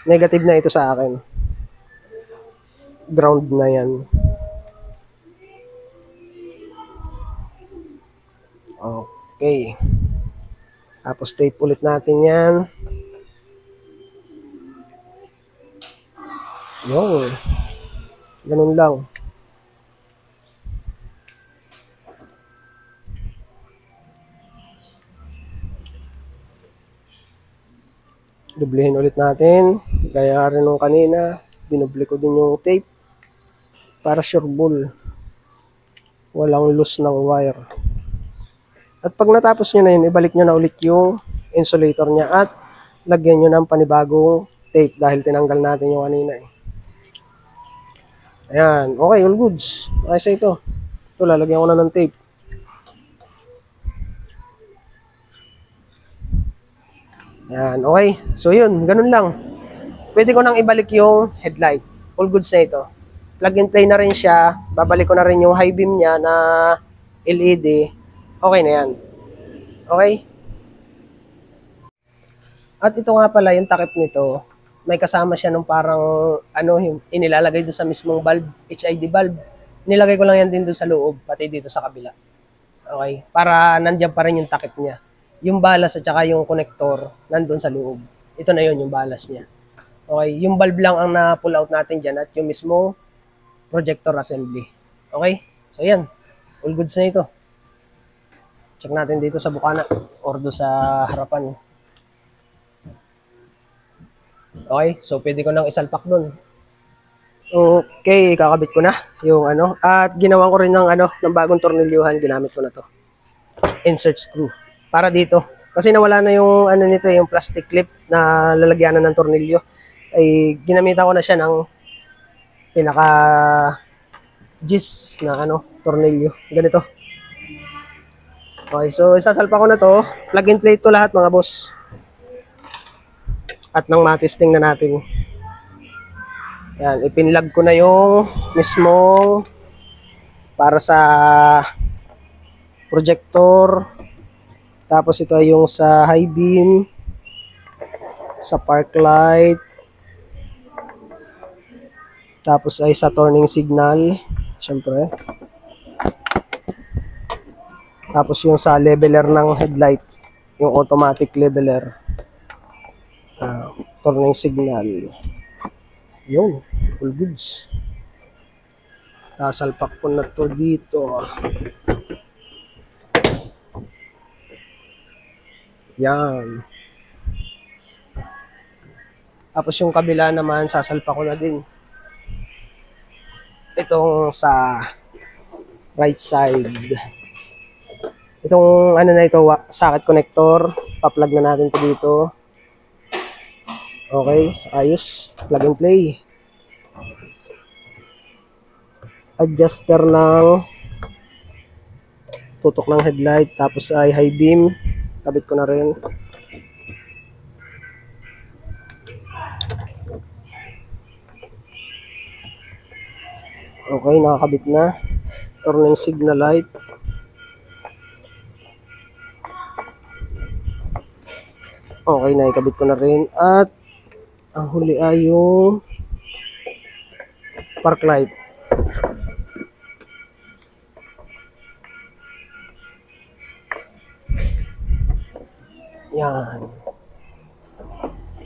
[SPEAKER 1] negative na ito sa akin. Ground na yan. Okay. Tapos tape ulit natin yan. Yun. Ganun lang. Dublihin ulit natin. Gaya rin nung kanina. Binubli ko din yung tape. Para sure ball. Walang loose ng wire. At pag natapos nyo na yun, ibalik nyo na ulit yung insulator nya at lagyan nyo ng panibagong tape dahil tinanggal natin yung kanina eh. Ayan, okay, all goods. Okay sa ito. Ito, lalagyan ko na ng tape. Ayan, okay. So yun, ganun lang. Pwede ko nang ibalik yung headlight. All goods na ito. Plug and play na rin siya. Babalik ko na rin yung high beam niya na LED. Okay na yan. Okay? At ito nga pala, yung takip nito, may kasama siya nung parang, yung inilalagay doon sa mismong bulb, HID bulb. Nilagay ko lang yan din doon sa loob, pati dito sa kabila. Okay? Para nandiyan pa rin yung takip niya. Yung balas at saka yung connector, nandun sa loob. Ito na yun, yung balas niya. Okay? Yung bulb lang ang na-pull out natin dyan at yung mismong projector assembly. Okay? So yan. All goods na ito. Check natin dito sa bukana or doon sa harapan. Okay? So pwede ko nang isalpak doon. Okay, kakabit ko na yung at ginawan ko rin ng bagong tornilyuhan, ginamit ko na to. Insert screw para dito. Kasi nawala na yung nito, yung plastic clip na lalagyanan ng tornilyo. Ay ginamitan ko na siya ng pinaka gis na tornilyo. Ganito. Okay, so isasalpa ko na to. Plug and play to lahat mga boss. At nang matesting na natin. Yan, ipinlog ko na yung mismong para sa projector. Tapos ito ay yung sa high beam, sa park light. Tapos ay sa turning signal, syempre. Tapos yung sa leveler ng headlight, yung automatic leveler. Turning signal. Yun. All goods. Sasalpak ko na to dito. Yan. Tapos yung kabila naman, sasalpak ko na din. Itong sa right side. Itong ano na ito, socket connector. Pa-plug na natin to dito. Okay, ayos. Plug and play. Adjuster ng tutok ng headlight. Tapos ay high beam. Kabit ko na rin. Okay, nakakabit na. Turning signal light. Okay, naikabit ko na rin. At ang huli ay yung park light. Yan.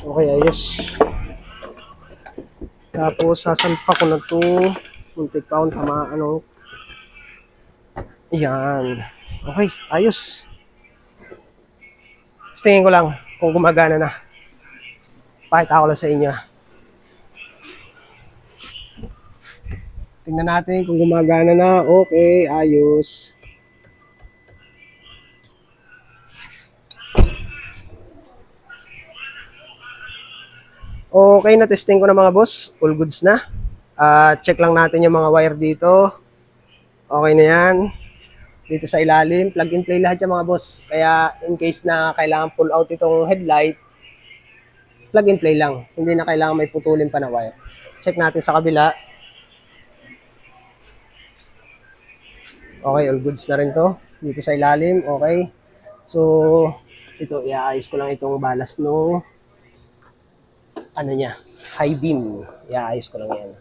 [SPEAKER 1] Okay, ayos. Tapos sasalpa ko na to. Muntik pa akong tamaan. Ano. Yan. Okay, ayos. Tingin ko lang kung gumagana na. Pakita ko lang sa inyo. Tingnan natin kung gumagana na. Okay, ayos. Okay, na-testing ko na mga boss. All goods na. Check lang natin yung mga wire dito. Okay na yan. Dito sa ilalim, plug and play lahat yung mga boss. Kaya in case na kailangan pull out itong headlight, plug and play lang. Hindi na kailangan may putulin pa na wire. Check natin sa kabila. Okay, all goods na rin to. Dito sa ilalim, okay. So, ito, iaayos ko lang itong balas no ano niya, high beam. Iaayos ko lang yan.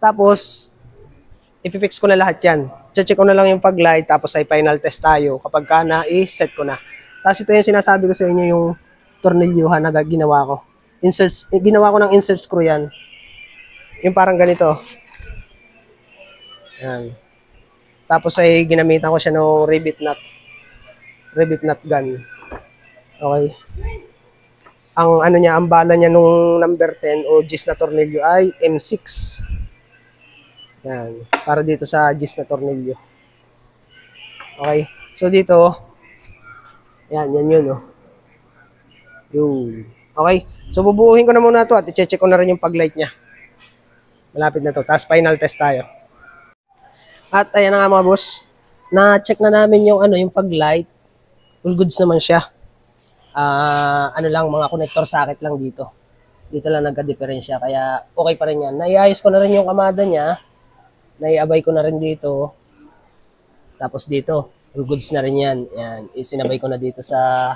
[SPEAKER 1] Tapos, i-fix ko na lahat yan. Check ko na lang yung pag-light, tapos ay final test tayo. Kapag ka na, i-set ko na. Tapos ito yung sinasabi ko sa inyo, yung tornilyuhan na ginawa ko. Ginawa ko ng insert screw yan. Yung parang ganito. Yan. Tapos ay ginamitan ko siya ng rivet nut. Rivet nut gun. Okay. Ang ano niya, ang bala niya nung number 10 o gis na tornilyo ay M6. Yan, para dito sa gis na tornilyo. Okay. So dito, yan yun, oh. Yun. Okay. So bubuuhin ko na muna to at i-check ko na rin yung pag-light niya. Malapit na to. Tapos final test tayo. At ayan na nga mga boss. Na-check na namin yung ano, yung pag-light. All goods naman siya. Ano lang, mga connector socket lang dito. Dito lang nagka-diferensya. Kaya okay pa rin yan. Naiayos ko na rin yung kamada niya. Naiabay ko na rin dito. Tapos dito, all goods na rin yan. Yan, isinabay ko na dito sa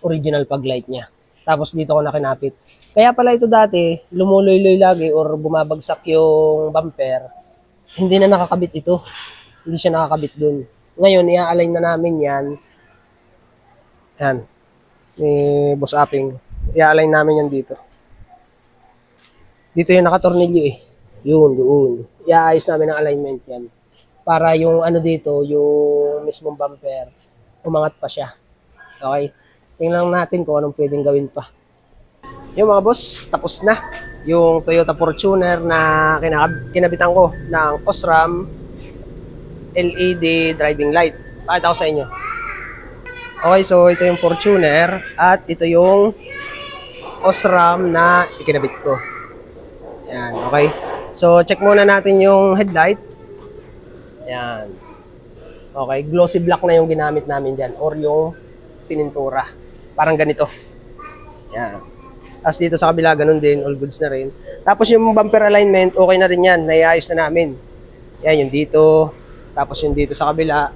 [SPEAKER 1] original pag-light niya. Tapos dito ko na kinapit. Kaya pala ito dati, lumuloy-loy lagi or bumabagsak yung bumper. Hindi na nakakabit ito. Hindi siya nakakabit dun. Ngayon, i-align na namin yan. Yan. Ni Boss Aping. I-align namin yan dito. Dito yung nakatornilyo eh. Yun, doon. I-aayos namin ang alignment yan. Para yung ano dito, yung mismong bumper, umangat pa siya. Okay? Tingnan natin kung anong pwedeng gawin pa. Yung mga boss, tapos na. Yung Toyota Fortuner na kinabitan ko ng Osram LED driving light. Pakita ko sa inyo. Okay, so ito yung Fortuner at ito yung Osram na ikinabit ko. Yan, okay. So, check muna natin yung headlight. Yan. Okay, glossy black na yung ginamit namin dyan or yung pinintura. Parang ganito. Yan. Tapos dito sa kabila, ganun din, all goods na rin. Tapos yung bumper alignment, okay na rin yan. Naiayos na namin. Yan, yung dito. Tapos yung dito sa kabila.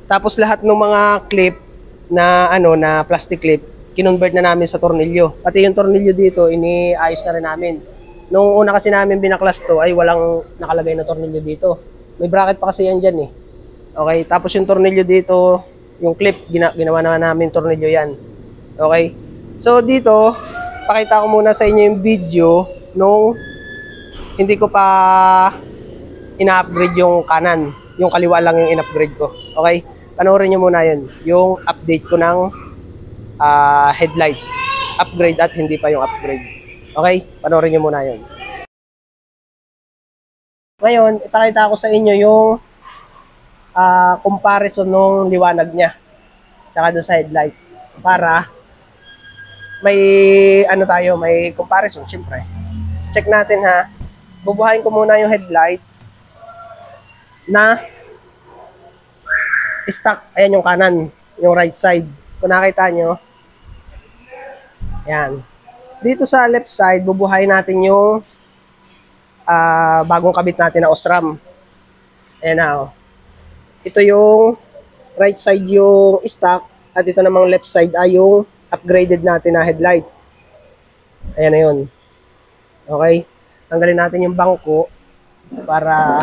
[SPEAKER 1] Tapos lahat ng mga clip na ano na plastic clip, kinonvert na namin sa tornilyo. Pati yung tornilyo dito, iniayos na rin namin. Nung una kasi namin binaklas to, ay walang nakalagay na tornilyo dito. May bracket pa kasi yan dyan eh. Okay, tapos yung tornilyo dito, yung clip, ginawa na namin tornilyo yan. Okay, so dito, pakita ko muna sa inyo yung video nung hindi ko pa ina-upgrade yung kanan. Yung kaliwa lang yung in-upgrade ko. Okay? Panoorin nyo muna yun. Yung update ko ng headlight. Upgrade at hindi pa yung upgrade. Okay? Panoorin nyo muna yun. Ngayon, ipakita ko sa inyo yung comparison ng liwanag niya. Tsaka doon sa headlight. Para may may comparison, syempre. Check natin ha. Bubuhayin ko muna yung headlight na stock. Ayan yung kanan, yung right side. Kung nakita nyo, ayan. Dito sa left side, bubuhayin natin yung bagong kabit natin na OSRAM. Ayan na, oh. Ito yung right side yung stock at ito namang left side ay yung upgraded natin na headlight. Ayan na yun. Okay? Tanggalin natin yung bangko para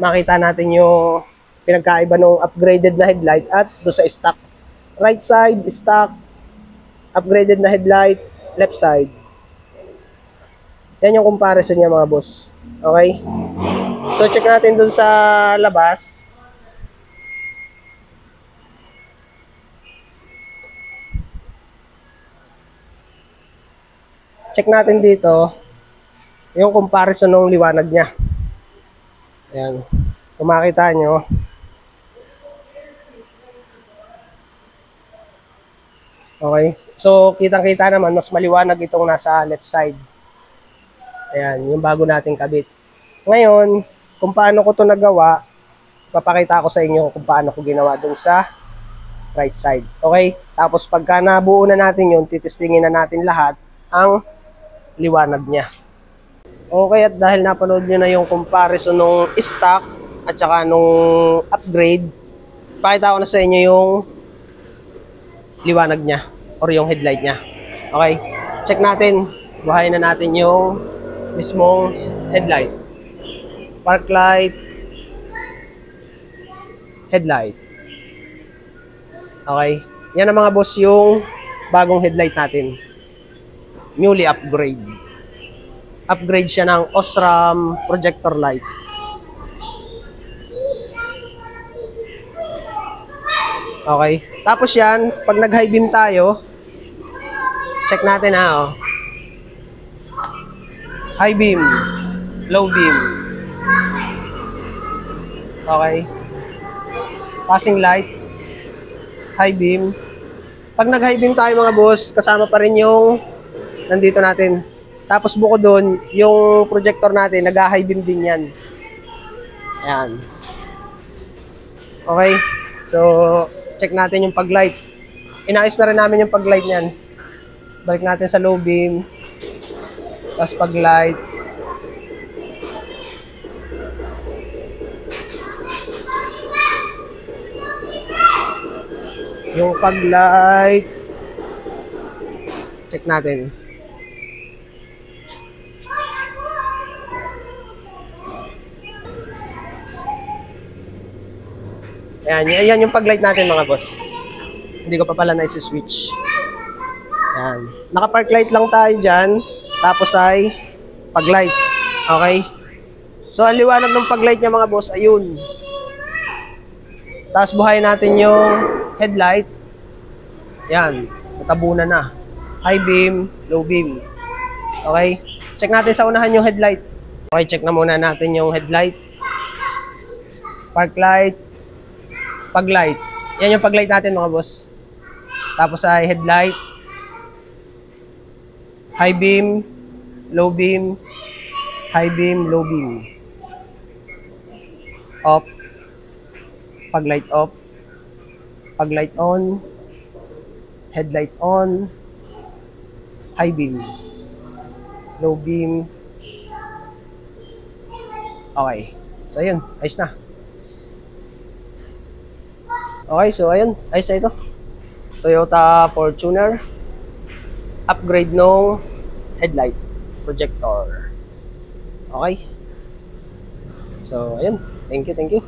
[SPEAKER 1] makita natin yung pinagkaiba ng upgraded na headlight at do sa stock. Right side, stock, upgraded na headlight, left side. Yan yung comparison niya mga boss. Okay? So check natin dun sa labas. Check natin dito yung comparison ng liwanag niya. Ayan. Kung makita nyo, okay. So kitang-kita naman mas maliwanag itong nasa left side. Ayan, yung bago nating kabit. Ngayon, kung paano ko to nagawa, papakita ko sa inyo kung paano ko ginawa dun sa right side. Okay? Tapos pagka nabuo na natin yun, titistingin na natin lahat ang liwanag niya. Okay, at dahil napanood nyo na yung comparison ng stock at saka nung upgrade, pakita ko na sa inyo yung liwanag niya or yung headlight niya. Okay, check natin. Buhayin na natin yung mismong headlight. Park light, headlight. Okay, yan ang mga boss yung bagong headlight natin. Newly upgrade. Upgrade siya ng OSRAM projector light. Okay. Tapos yan, pag nag-high beam tayo, check natin ha. Oh. High beam, low beam. Okay. Passing light, high beam. Pag nag-high beam tayo mga boss, kasama pa rin yung nandito natin. Tapos bukod doon, yung projector natin, nag-high beam din yan. Ayan. Okay. So, check natin yung pag-light. Inayos na rin namin yung pag-light niyan. Balik natin sa low beam. Tapos pag-light. Yung pag-light. Check natin. Ayan yung pag-light natin mga boss. Hindi ko pa pala na-switch. Ayan. Naka-park light lang tayo dyan. Tapos ay pag-light. Okay? So, ang liwanag ng pag-light niya mga boss, ayun. Tapos buhayin natin yung headlight. Ayan. Natabunan na. High beam, low beam. Okay? Check natin sa unahan yung headlight. Okay, check na muna natin yung headlight. Park light. Pag-light. Yan yung pag-light natin mga boss. Tapos ay headlight. High beam, low beam, high beam, low beam. Off. Pag-light off. Pag-light on. Headlight on. High beam. Low beam. Okay. So ayun, ayos na. Okay, so ayun, ayos na ito. Toyota Fortuner. Upgrade ng headlight projector. Okay. So ayun, thank you.